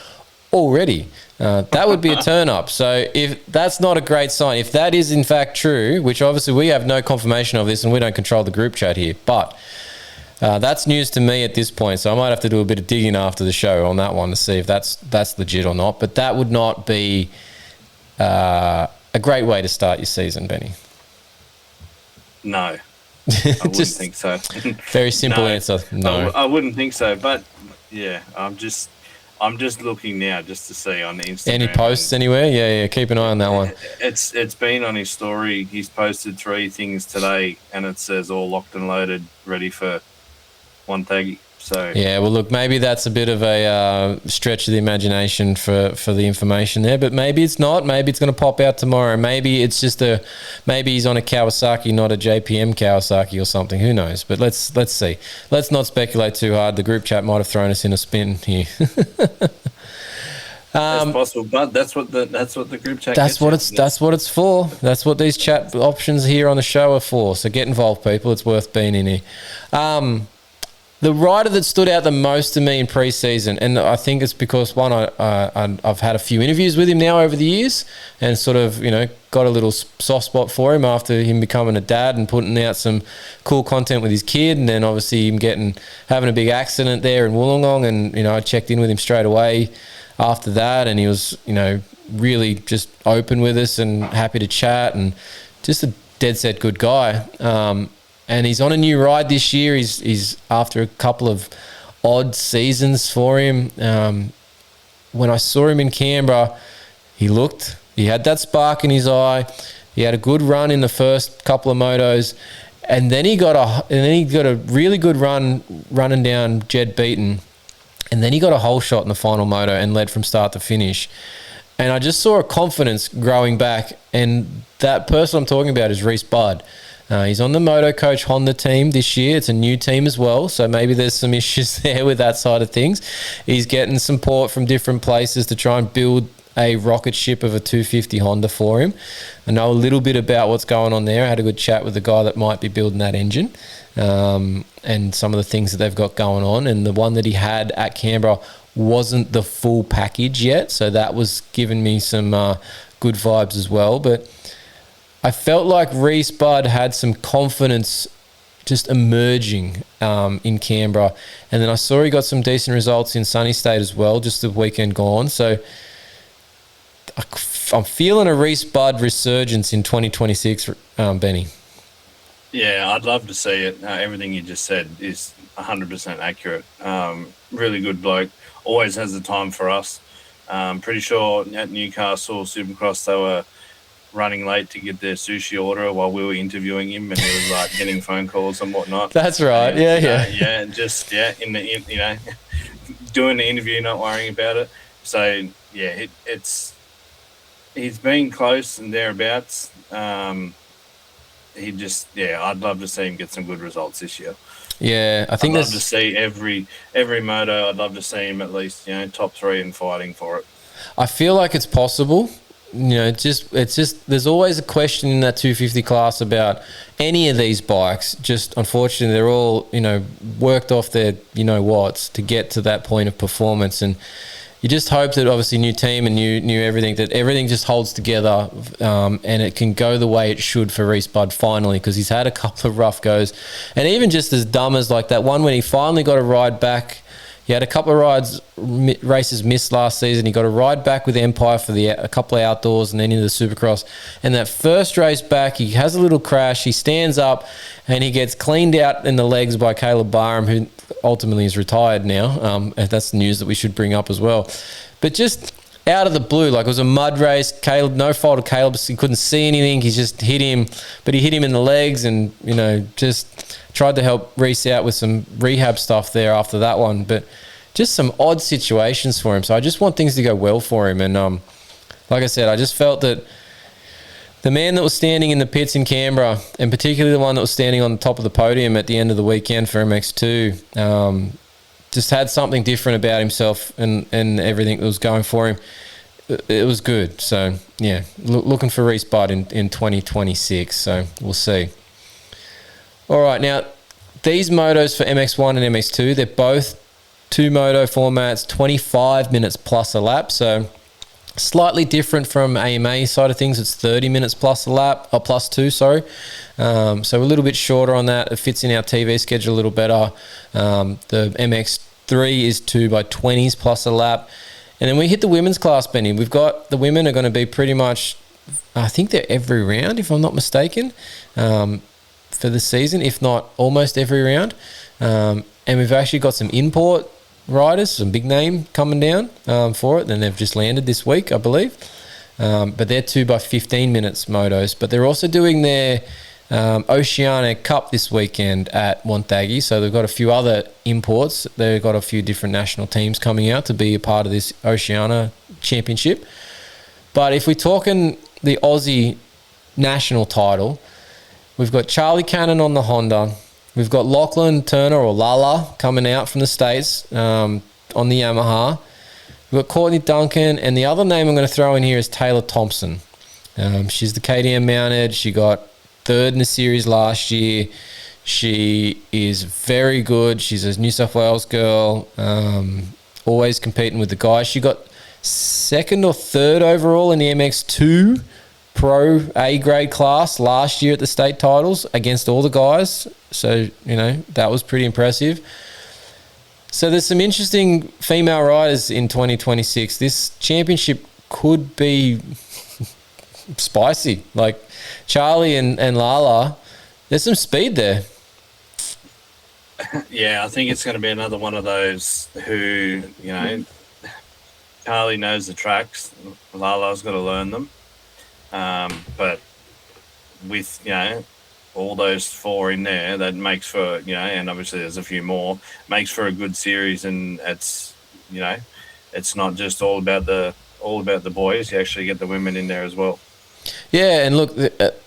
already. That would be a turn up. So if that's not a great sign, if that is in fact true, which obviously we have no confirmation of this and we don't control the group chat here, but that's news to me at this point. So I might have to do a bit of digging after the show on that one to see if that's legit or not. But that would not be a great way to start your season, Benny. No, I wouldn't think so. Very simple answer. No, I wouldn't think so. But yeah, I'm just looking now just to see on the Instagram. Any posts anywhere? Yeah. Keep an eye on that one. It's been on his story. He's posted 3 things today, and it says all locked and loaded, ready for one taggy. So yeah, well, look, maybe that's a bit of a stretch of the imagination for the information there, but maybe it's not. Maybe it's going to pop out tomorrow. Maybe it's just maybe he's on a Kawasaki, not a JPM Kawasaki or something. Who knows? But let's see. Let's not speculate too hard. The group chat might have thrown us in a spin here. That's possible, but that's what the group chat. That's what it's for. That's what these chat options here on the show are for. So get involved, people. It's worth being in here. The rider that stood out the most to me in pre-season, and I think it's because, one, I've had a few interviews with him now over the years and sort of, got a little soft spot for him after him becoming a dad and putting out some cool content with his kid, and then obviously him having a big accident there in Wollongong, and, I checked in with him straight away after that, and he was, really just open with us and happy to chat and just a dead set good guy. And he's on a new ride this year. He's after a couple of odd seasons for him. When I saw him in Canberra, he had that spark in his eye. He had a good run in the first couple of motos, and then he got a really good run running down Jed Beaton, and then he got a whole shot in the final moto and led from start to finish. And I just saw a confidence growing back, and that person I'm talking about is Reese Budd. He's on the Moto Coach Honda team this year. It's a new team as well, so maybe there's some issues there with that side of things. He's getting support from different places to try and build a rocket ship of a 250 Honda for him. I know a little bit about what's going on there. I had a good chat with the guy that might be building that engine, and some of the things that they've got going on. And the one that he had at Canberra wasn't the full package yet, so that was giving me some good vibes as well. But I felt like Reece Budd had some confidence just emerging in Canberra, and then I saw he got some decent results in Sunny State as well, just the weekend gone. So I'm feeling a Reece Budd resurgence in 2026, Benny. Yeah, I'd love to see it. Everything you just said is 100% accurate. Really good bloke. Always has the time for us. Pretty sure at Newcastle Supercross they were running late to get their sushi order while we were interviewing him, and he was like getting phone calls and whatnot. That's right. And, Yeah. Just doing the interview, not worrying about it. So yeah, he's been close and thereabouts. I'd love to see him get some good results this year. Yeah, I think I'd love to see every moto. I'd love to see him at least, top 3 and fighting for it. I feel like it's possible. It's just there's always a question in that 250 class about any of these bikes. Just unfortunately, they're all worked off their whats to get to that point of performance, and you just hope that obviously new team and new everything, that everything just holds together, and it can go the way it should for Reece Budd finally, because he's had a couple of rough goes, and even just as dumb as like that one when he finally got a ride back. He had a couple of races missed last season. He got a ride back with Empire for a couple of outdoors and then into the Supercross. And that first race back, he has a little crash. He stands up and he gets cleaned out in the legs by Caleb Barham, who ultimately is retired now. And that's the news that we should bring up as well. But just out of the blue, like it was a mud race. Caleb, no fault of Caleb. He couldn't see anything. He just hit him, but he hit him in the legs and, just tried to help Reece out with some rehab stuff there after that one. But just some odd situations for him. So I just want things to go well for him. And like I said, I just felt that the man that was standing in the pits in Canberra, and particularly the one that was standing on the top of the podium at the end of the weekend for MX2, just had something different about himself and everything that was going for him. It was good. So, yeah, looking for Reece Budd in 2026. So we'll see. All right, now, these motos for MX1 and MX2, they're both 2 moto formats, 25 minutes plus a lap. So slightly different from AMA side of things. It's 30 minutes plus a lap, or plus 2, sorry. So a little bit shorter on that. It fits in our TV schedule a little better. The MX3 is 2 by 20s plus a lap. And then we hit the women's class, Benny. We've got the women are going to be pretty much, I think they're every round, if I'm not mistaken, for the season, if not almost every round. And we've actually got some import riders, some big name coming down for it. And they've just landed this week, I believe. But they're 2 by 15 minutes motos. But they're also doing their Oceania Cup this weekend at Wonthaggi. So they've got a few other imports. They've got a few different national teams coming out to be a part of this Oceania Championship. But if we're talking the Aussie national title, we've got Charlie Cannon on the Honda. We've got Lachlan Turner, or Lala, coming out from the States on the Yamaha. We've got Courtney Duncan, and the other name I'm going to throw in here is Taylor Thompson. She's the KTM mounted. She got 3rd in the series last year. She is very good. She's a New South Wales girl, always competing with the guys. She got 2nd or 3rd overall in the MX2 Pro A-grade class last year at the state titles against all the guys. So, that was pretty impressive. So there's some interesting female riders in 2026. This championship could be spicy. Like Charlie and Lala, there's some speed there. Yeah, I think it's going to be another one of those who, Charlie knows the tracks. Lala's got to learn them. But with, all those 4 in there, that makes for, and obviously there's a few more, makes for a good series. And it's, it's not just all about the boys. You actually get the women in there as well. Yeah, and look,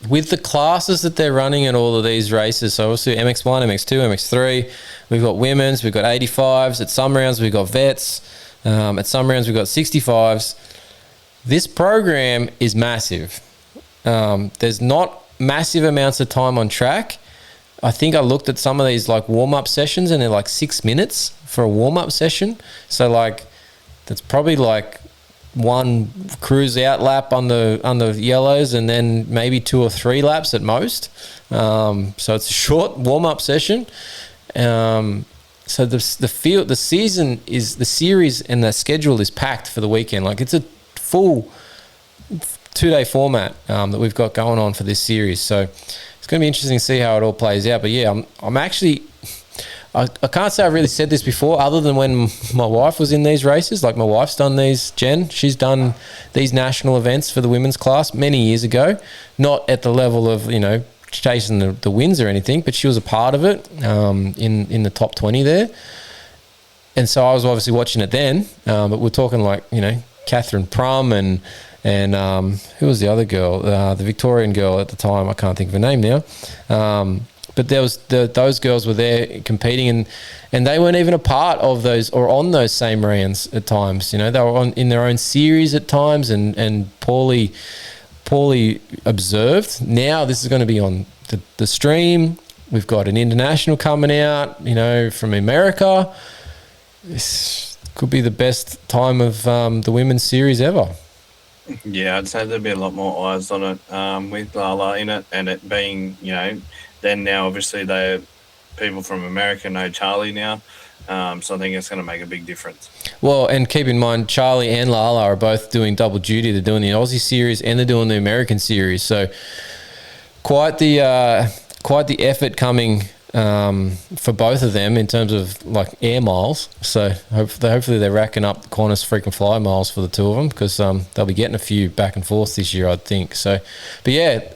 with the classes that they're running at all of these races, so obviously MX1, MX2, MX3, we've got women's, we've got 85s. At some rounds, we've got vets. At some rounds, we've got 65s. This program is massive. There's not massive amounts of time on track. I think I looked at some of these like warm-up sessions, and they're like 6 minutes for a warm-up session. So like that's probably like one cruise out lap on the yellows, and then maybe 2 or 3 laps at most. So it's a short warm-up session. So the series and the schedule is packed for the weekend. Like it's a full 2-day format that we've got going on for this series. So it's going to be interesting to see how it all plays out. But yeah, I'm actually, I can't say I've really said this before, other than when my wife was in these races. Like my wife's done these, Jen, she's done these national events for the women's class many years ago, not at the level of, chasing the wins or anything, but she was a part of it in the top 20 there. And so I was obviously watching it then, but we're talking like, Catherine Prum and who was the other girl, the Victorian girl at the time, I can't think of her name now. But there was those girls were there competing, and they weren't even a part of those or on those same rounds at times. They were in their own series at times and poorly observed. Now this is going to be on the stream. We've got an international coming out, from America. This could be the best time of the women's series ever. Yeah, I'd say there'd be a lot more eyes on it with Lala in it, and it being, then now obviously people from America know Charlie now. So I think it's going to make a big difference. Well, and keep in mind, Charlie and Lala are both doing double duty. They're doing the Aussie series and they're doing the American series. So quite the effort coming for both of them in terms of like air miles. So hopefully they're racking up the Qantas frequent flyer miles for the two of them, because they'll be getting a few back and forth this year, I'd think. So, but yeah,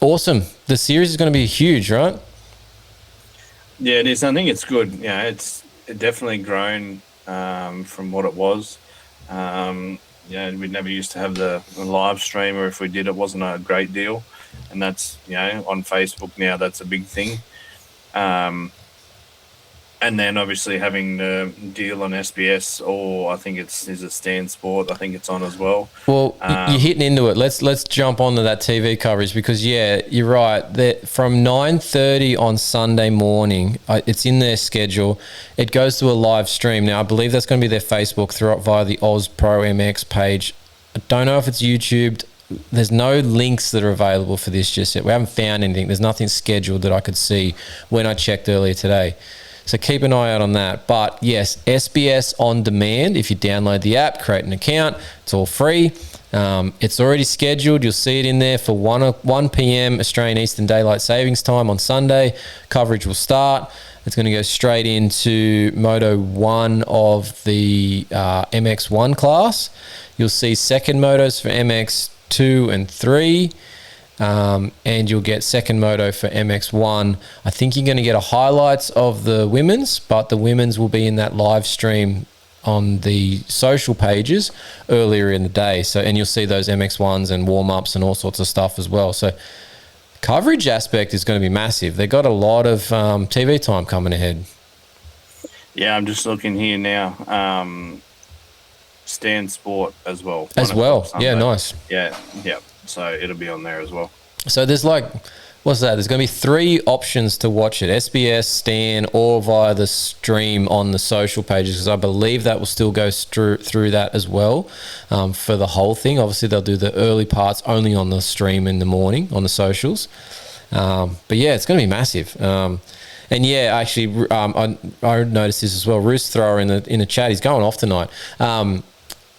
awesome. The series is going to be huge, right? Yeah, it is. I think it's good. It's definitely grown from what it was. We never used to have the live stream, or if we did, it wasn't a great deal. And that's, on Facebook now, that's a big thing. And then obviously having the deal on SBS, or I think is it Stan Sport? I think it's on as well. Well, you're hitting into it. Let's jump onto that TV coverage, because you're right. From 9:30 on Sunday morning, it's in their schedule. It goes to a live stream. Now I believe that's going to be their Facebook via the AusProMX page. I don't know if it's YouTubed. There's no links that are available for this just yet. We haven't found anything. There's nothing scheduled that I could see when I checked earlier today. So keep an eye out on that. But yes, SBS on demand. If you download the app, create an account, it's all free. It's already scheduled. You'll see it in there for 1 p.m. Australian Eastern Daylight Savings Time on Sunday. Coverage will start. It's going to go straight into Moto 1 of the MX1 class. You'll see second motos for MX2 and 3. And you'll get second moto for MX1. I think you're going to get a highlights of the women's, but the women's will be in that live stream on the social pages earlier in the day. So, and you'll see those MX1s and warm-ups and all sorts of stuff as well. So coverage aspect is going to be massive. They've got a lot of TV time coming ahead. Yeah, I'm just looking here now. Stan Sport as well. Yeah, nice. Yeah. So it'll be on there as well. So there's what's that? There's going to be 3 options to watch it: SBS, Stan, or via the stream on the social pages, because I believe that will still go through that as well for the whole thing. Obviously, they'll do the early parts only on the stream in the morning on the socials. But yeah, it's going to be massive. And yeah, actually, I noticed this as well. Roost Thrower in the chat, he's going off tonight.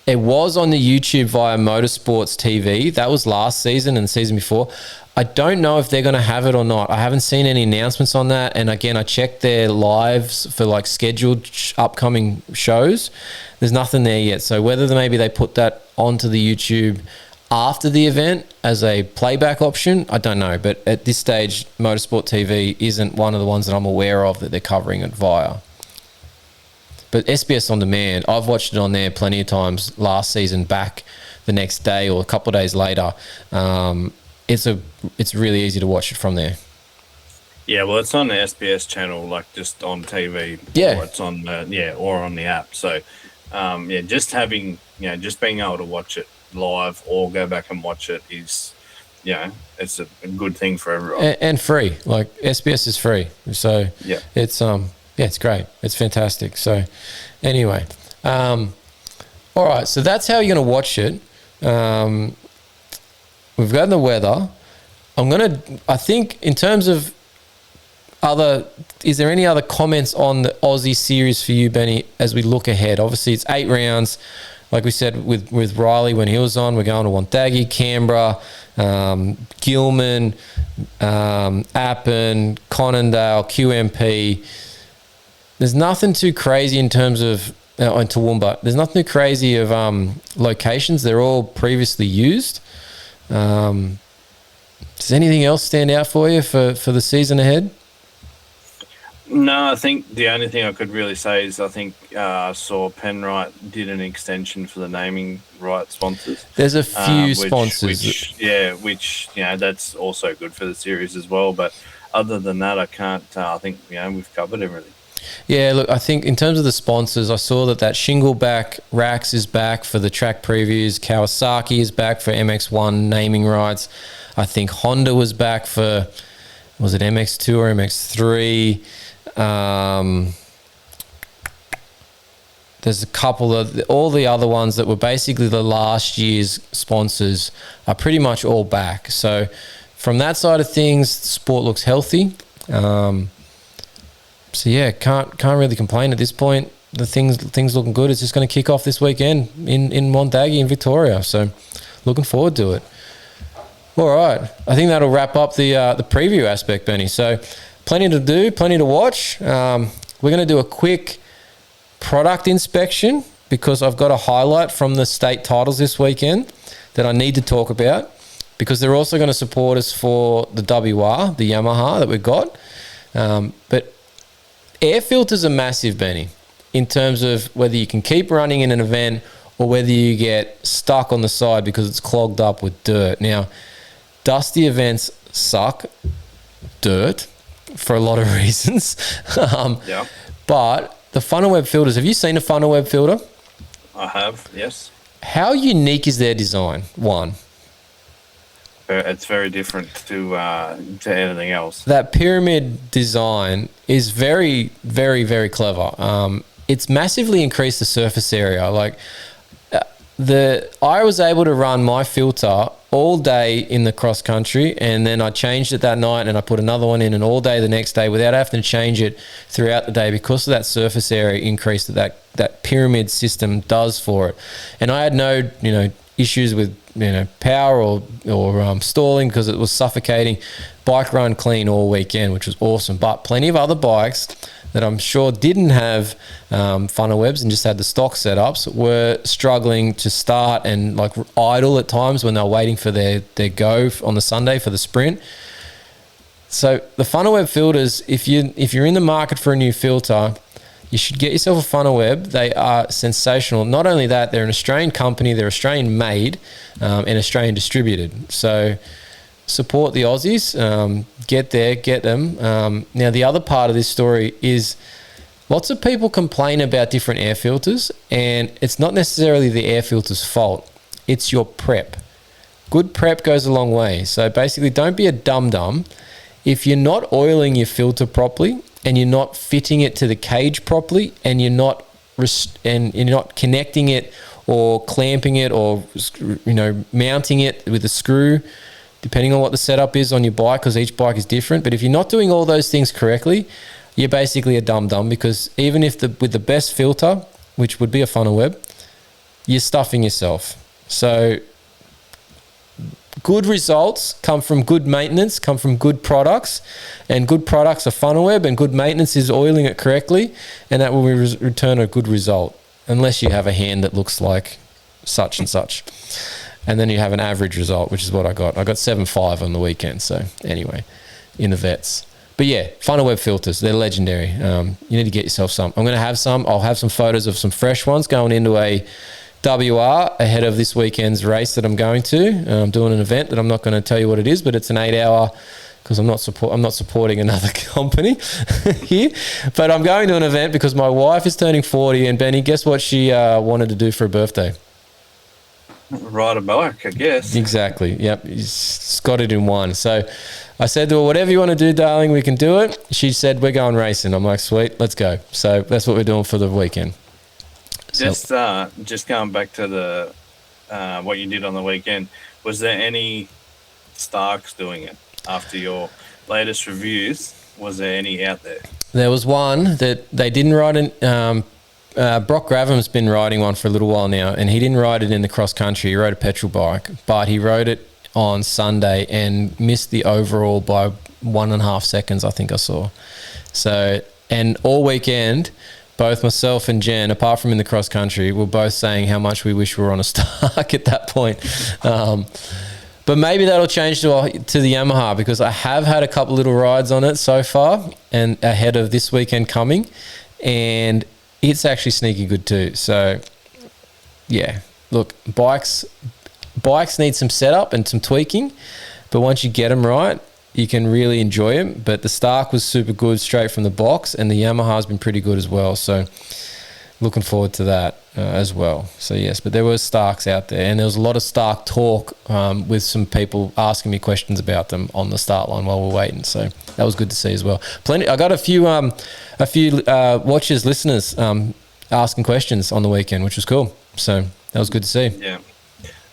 It was on the YouTube via Motorsports TV. That was last season and the season before. I don't know if they're going to have it or not. I haven't seen any announcements on that. And again, I checked their lives for scheduled upcoming shows. There's nothing there yet. So whether maybe they put that onto the YouTube after the event as a playback option, I don't know. But at this stage, Motorsport TV isn't one of the ones that I'm aware of that they're covering it via. But SBS On Demand, I've watched it on there plenty of times last season back the next day or a couple of days later, it's really easy to watch it from there. Yeah, well, it's on the SBS channel, like just on TV. Yeah. Or it's on or on the app. So, just having, just being able to watch it live or go back and watch it is, it's a good thing for everyone. And free. Like SBS is free. So yeah, it's great. It's fantastic. So anyway, all right. So that's how you're going to watch it. We've got the weather. I think in terms of is there any other comments on the Aussie series for you, Benny, as we look ahead? Obviously, it's 8 rounds. Like we said with Riley when he was on, we're going to Wonthaggi, Canberra, Gilman, Appen, Conondale, QMP. There's nothing too crazy in terms of and Toowoomba. There's nothing too crazy of locations. They're all previously used. Does anything else stand out for you for the season ahead? No, I think the only thing I could really say is I think I saw Penrite did an extension for the naming right sponsors. There's a few sponsors. Which that's also good for the series as well. But other than that, I can't. I think we've covered everything. Yeah, look, I think in terms of the sponsors, I saw that Shingleback Rax is back for the track previews. Kawasaki is back for MX1 naming rights. I think Honda was back for, was it MX2 or MX3? There's a couple of all the other ones that were basically the last year's sponsors are pretty much all back. So from that side of things, sport looks healthy. So yeah, can't really complain at this point. The things looking good. It's just going to kick off this weekend in Wonthaggi in Victoria. So looking forward to it. All right, I think that'll wrap up the preview aspect, Benny. So plenty to do, plenty to watch. We're going to do a quick product inspection because I've got a highlight from the state titles this weekend that I need to talk about because they're also going to support us for the WR, the Yamaha that we've got. But air filters are massive, Benny, in terms of whether you can keep running in an event or whether you get stuck on the side because it's clogged up with dirt. Now, dusty events suck dirt for a lot of reasons. But the funnel web filters, have you seen a funnel web filter? I have, yes. How unique is their design? One. It's very different to anything else. That pyramid design is very, very, very clever. It's massively increased the surface area. Like I was able to run my filter all day in the cross country, and then I changed it that night, and I put another one in, and all day the next day without having to change it throughout the day because of that surface area increase that pyramid system does for it. And I had no issues with power or stalling because it was suffocating. Bike run clean all weekend, which was awesome. But plenty of other bikes that I'm sure didn't have funnel webs and just had the stock setups were struggling to start and like idle at times when they're waiting for their go on the Sunday for the sprint. So the funnel web filters, if you're in the market for a new filter, you should get yourself a funnel web. They are sensational. Not only that, they're an Australian company, they're Australian made and Australian distributed. So support the Aussies, get them. Now, the other part of this story is lots of people complain about different air filters, and it's not necessarily the air filter's fault. It's your prep. Good prep goes a long way. So basically, don't be a dum-dum. If you're not oiling your filter properly and you're not fitting it to the cage properly and you're not connecting it or clamping it or mounting it with a screw, depending on what the setup is on your bike, because each bike is different. But if you're not doing all those things correctly, you're basically a dum-dum, because even if with the best filter, which would be a funnel web, you're stuffing yourself. So good results come from good maintenance, come from good products, and good products are funnel web, and good maintenance is oiling it correctly, and that will return a good result, unless you have a hand that looks like such and such. And then you have an average result, which is what I got. I got 7.5 on the weekend. So anyway, in the vets. But yeah, funnel web filters, they're legendary. You need to get yourself some. I'm going to have some. I'll have some photos of some fresh ones going into a WR ahead of this weekend's race that I'm going to. I'm doing an event that I'm not going to tell you what it is, but it's an 8-hour, because I'm not supporting another company here. But I'm going to an event because my wife is turning 40, and Benny, guess what she wanted to do for her birthday? Ride a bike, I guess. Exactly. Yep. It's got it in one. So I said to her, whatever you want to do, darling, we can do it. She said, we're going racing. I'm like, sweet, let's go. So that's what we're doing for the weekend. Just going back to the what you did on the weekend, was there any Starks doing it after your latest reviews? Was there any out there? There was one that they didn't ride in. Brock Graham's been riding one for a little while now, and he didn't ride it in the cross country. He rode a petrol bike, but he rode it on Sunday and missed the overall by 1.5 seconds, I think I saw. So, and all weekend, both myself and Jen, apart from in the cross country, were both saying how much we wish we were on a Stark at that point. But maybe that'll change to the Yamaha, because I have had a couple little rides on it so far and ahead of this weekend coming, and it's actually sneaky good too. So, yeah, look, bikes need some setup and some tweaking, but once you get them right, you can really enjoy them. But the Stark was super good straight from the box, and the Yamaha's been pretty good as well. So, looking forward to that as well. So, yes, but there were Starks out there, and there was a lot of Stark talk with some people asking me questions about them on the start line while we're waiting. So that was good to see as well. I got a few watchers, listeners asking questions on the weekend, which was cool. So that was good to see. Yeah.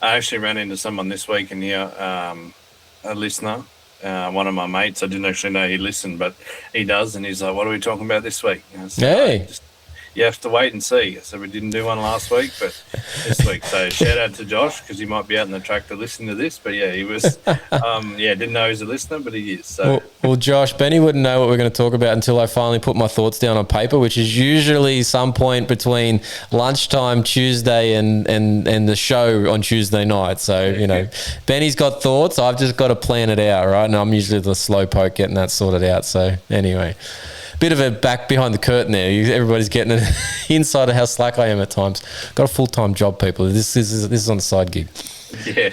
I actually ran into someone this week and here, a listener, one of my mates. I didn't actually know he listened, but he does. And he's like, what are we talking about this week? And I said, Hey. You have to wait and see. So we didn't do one last week, but this week. So shout out to Josh, because he might be out in the tractor listening to this. But yeah, he was, didn't know he was a listener, but he is. So well, Josh, Benny wouldn't know what we're going to talk about until I finally put my thoughts down on paper, which is usually some point between lunchtime Tuesday and the show on Tuesday night. So, you know, Benny's got thoughts. I've just got to plan it out, right? And I'm usually the slow poke getting that sorted out. So anyway, bit of a back behind the curtain there. Everybody's getting an insight of how slack I am at times. Got a full-time job, people. This is on the side gig. Yeah.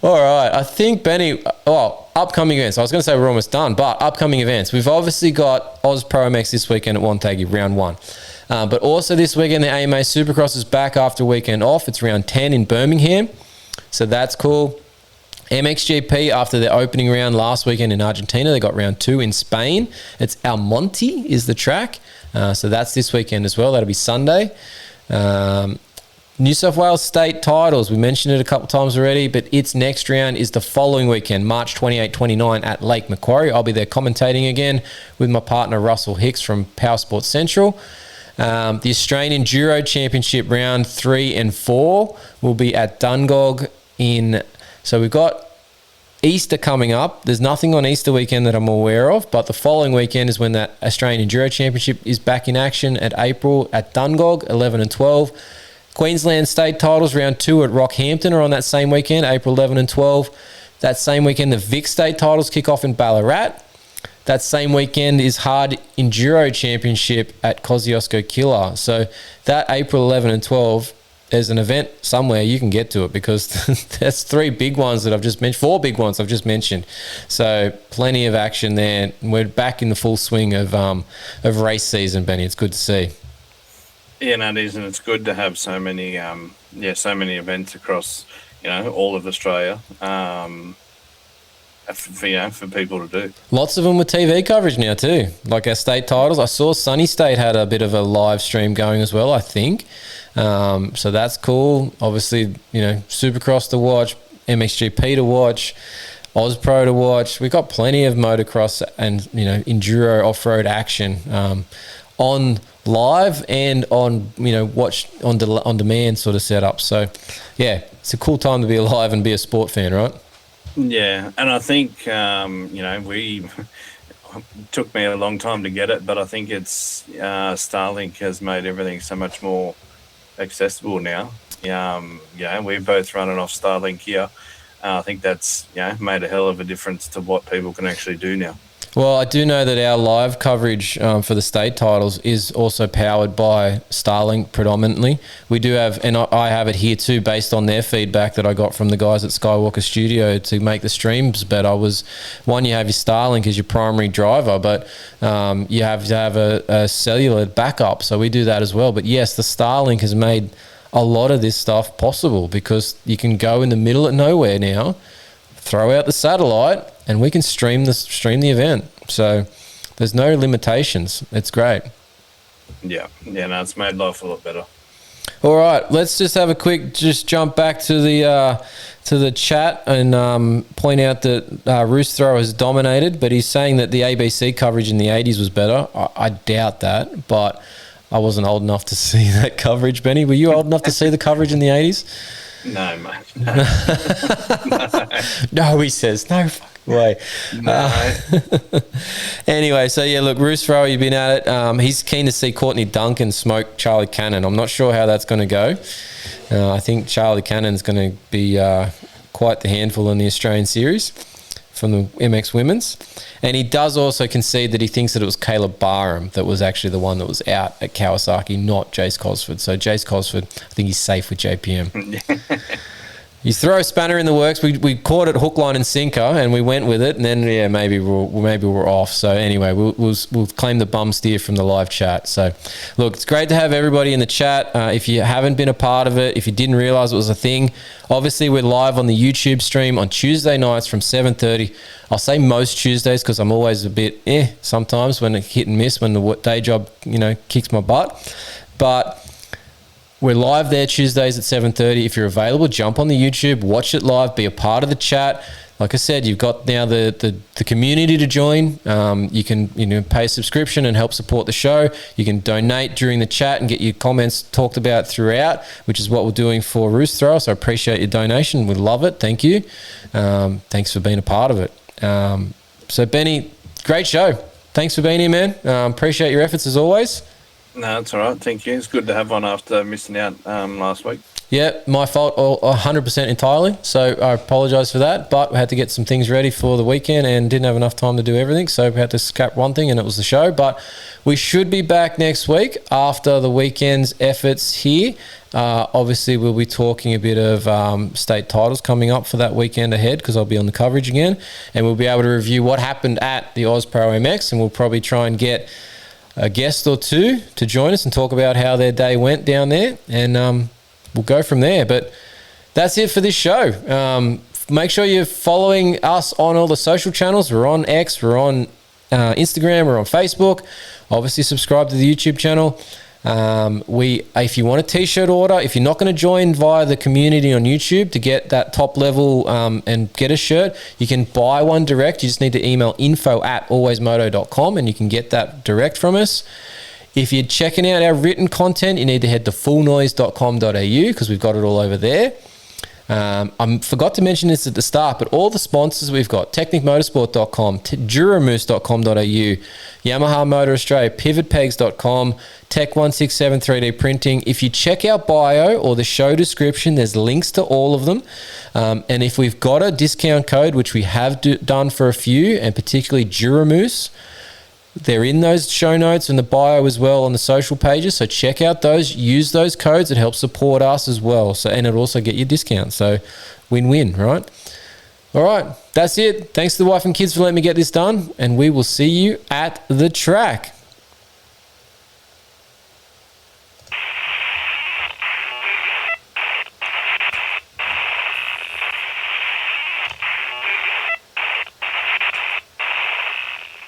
All right. I think, Benny, upcoming events. I was going to say we're almost done, but upcoming events. We've obviously got AusProMX this weekend at Wonthaggi, round 1. But also this weekend, the AMA Supercross is back after a weekend off. It's round 10 in Birmingham. So that's cool. MXGP, after their opening round last weekend in Argentina, they got round 2 in Spain. It's Almonte is the track. So that's this weekend as well. That'll be Sunday. New South Wales state titles. We mentioned it a couple times already, but its next round is the following weekend, March 28-29 at Lake Macquarie. I'll be there commentating again with my partner Russell Hicks from Power Sports Central. The Australian Enduro Championship round 3 and 4 will be at Dungog in... So we've got Easter coming up. There's nothing on Easter weekend that I'm aware of, but the following weekend is when that Australian Enduro Championship is back in action at April at Dungog, 11 and 12. Queensland State Titles round 2 at Rockhampton are on that same weekend, April 11 and 12. That same weekend, the Vic State Titles kick off in Ballarat. That same weekend is Hard Enduro Championship at Kosciuszko Killer. So that April 11 and 12, there's an event somewhere you can get to it, because that's 3 big ones that I've just mentioned, 4 big ones I've just mentioned. So plenty of action there. We're back in the full swing of race season, Benny. It's good to see. Yeah, no, it is, and it's good to have so many events across, all of Australia. For people to do. Lots of them with TV coverage now too, like our state titles. I saw Sunny State had a bit of a live stream going as well, I think. So that's cool. Obviously, Supercross to watch, MXGP to watch, AusPro to watch. We've got plenty of motocross and enduro off-road action on live and on watch on demand sort of setup. So yeah, it's a cool time to be alive and be a sport fan, right? Yeah, and I think we took me a long time to get it, but I think it's Starlink has made everything so much more accessible now. We're both running off Starlink here. I think that's made a hell of a difference to what people can actually do now. Well, I do know that our live coverage for the state titles is also powered by Starlink predominantly. We do have, and I have it here too, based on their feedback that I got from the guys at Skywalker Studio to make the streams better. Was one, you have your Starlink as your primary driver, but you have to have a cellular backup. So we do that as well. But yes, the Starlink has made a lot of this stuff possible because you can go in the middle of nowhere now, throw out the satellite, and we can stream the event. So there's no limitations. It's great. Yeah, no, it's made life a lot better. All right, let's just have a quick jump back to the chat and point out that Roost Thrower has dominated, but he's saying that the ABC coverage in the 80s was better. I doubt that, but I wasn't old enough to see that coverage. Benny, were you old enough to see the coverage in the 80s? No, mate. No, he says, no fucking way. No. Anyway, so yeah, look, Roost Thrower, you've been at it. He's keen to see Courtney Duncan smoke Charlie Cannon. I'm not sure how that's going to go. I think Charlie Cannon's going to be quite the handful in the Australian series from the MX Women's. And he does also concede that he thinks that it was Caleb Barham that was actually the one that was out at Kawasaki, not Jace Cosford. So Jace Cosford, I think he's safe with JPM. You throw a spanner in the works. We caught it hook, line, and sinker, and we went with it. And then maybe we're off. So anyway, we'll claim the bum steer from the live chat. So look, it's great to have everybody in the chat. If you haven't been a part of it, if you didn't realize it was a thing, obviously we're live on the YouTube stream on Tuesday nights from 7:30. I'll say most Tuesdays because I'm always a bit sometimes when it hit and miss when the day job kicks my butt, but. We're live there Tuesdays at 7:30. If you're available, jump on the YouTube, watch it live, be a part of the chat. Like I said, you've got now the community to join. You can pay a subscription and help support the show. You can donate during the chat and get your comments talked about throughout, which is what we're doing for Roost Thrower. So I appreciate your donation. We love it. Thank you. Thanks for being a part of it. So Benny, great show. Thanks for being here, man. Appreciate your efforts as always. No, it's all right. Thank you. It's good to have one after missing out last week. Yeah, my fault 100% entirely. So I apologise for that. But we had to get some things ready for the weekend and didn't have enough time to do everything. So we had to scrap one thing and it was the show. But we should be back next week after the weekend's efforts here. Obviously, we'll be talking a bit of state titles coming up for that weekend ahead because I'll be on the coverage again. And we'll be able to review what happened at the AusProMX, and we'll probably try and get a guest or two to join us and talk about how their day went down there, and we'll go from there. But that's it for this show. Make sure you're following us on all the social channels. We're on X, we're on Instagram, we're on Facebook. Obviously subscribe to the YouTube channel. If you want a t-shirt order, if you're not going to join via the community on YouTube to get that top level and get a shirt, you can buy one direct. You just need to email info@alwaysmoto.com and you can get that direct from us. If you're checking out our written content, you need to head to fullnoise.com.au because we've got it all over there. I forgot to mention this at the start, but all the sponsors we've got: technicmotorsport.com, duramoose.com.au, Yamaha Motor Australia, pivotpegs.com, Tech167 3D Printing. If you check our bio or the show description, there's links to all of them. And if we've got a discount code, which we have done for a few, and particularly Duramoose, they're in those show notes and the bio as well on the social pages. So check out those, use those codes. It helps support us as well. So, and it'll also get you discount. So win-win, right? All right, that's it. Thanks to the wife and kids for letting me get this done. And we will see you at the track.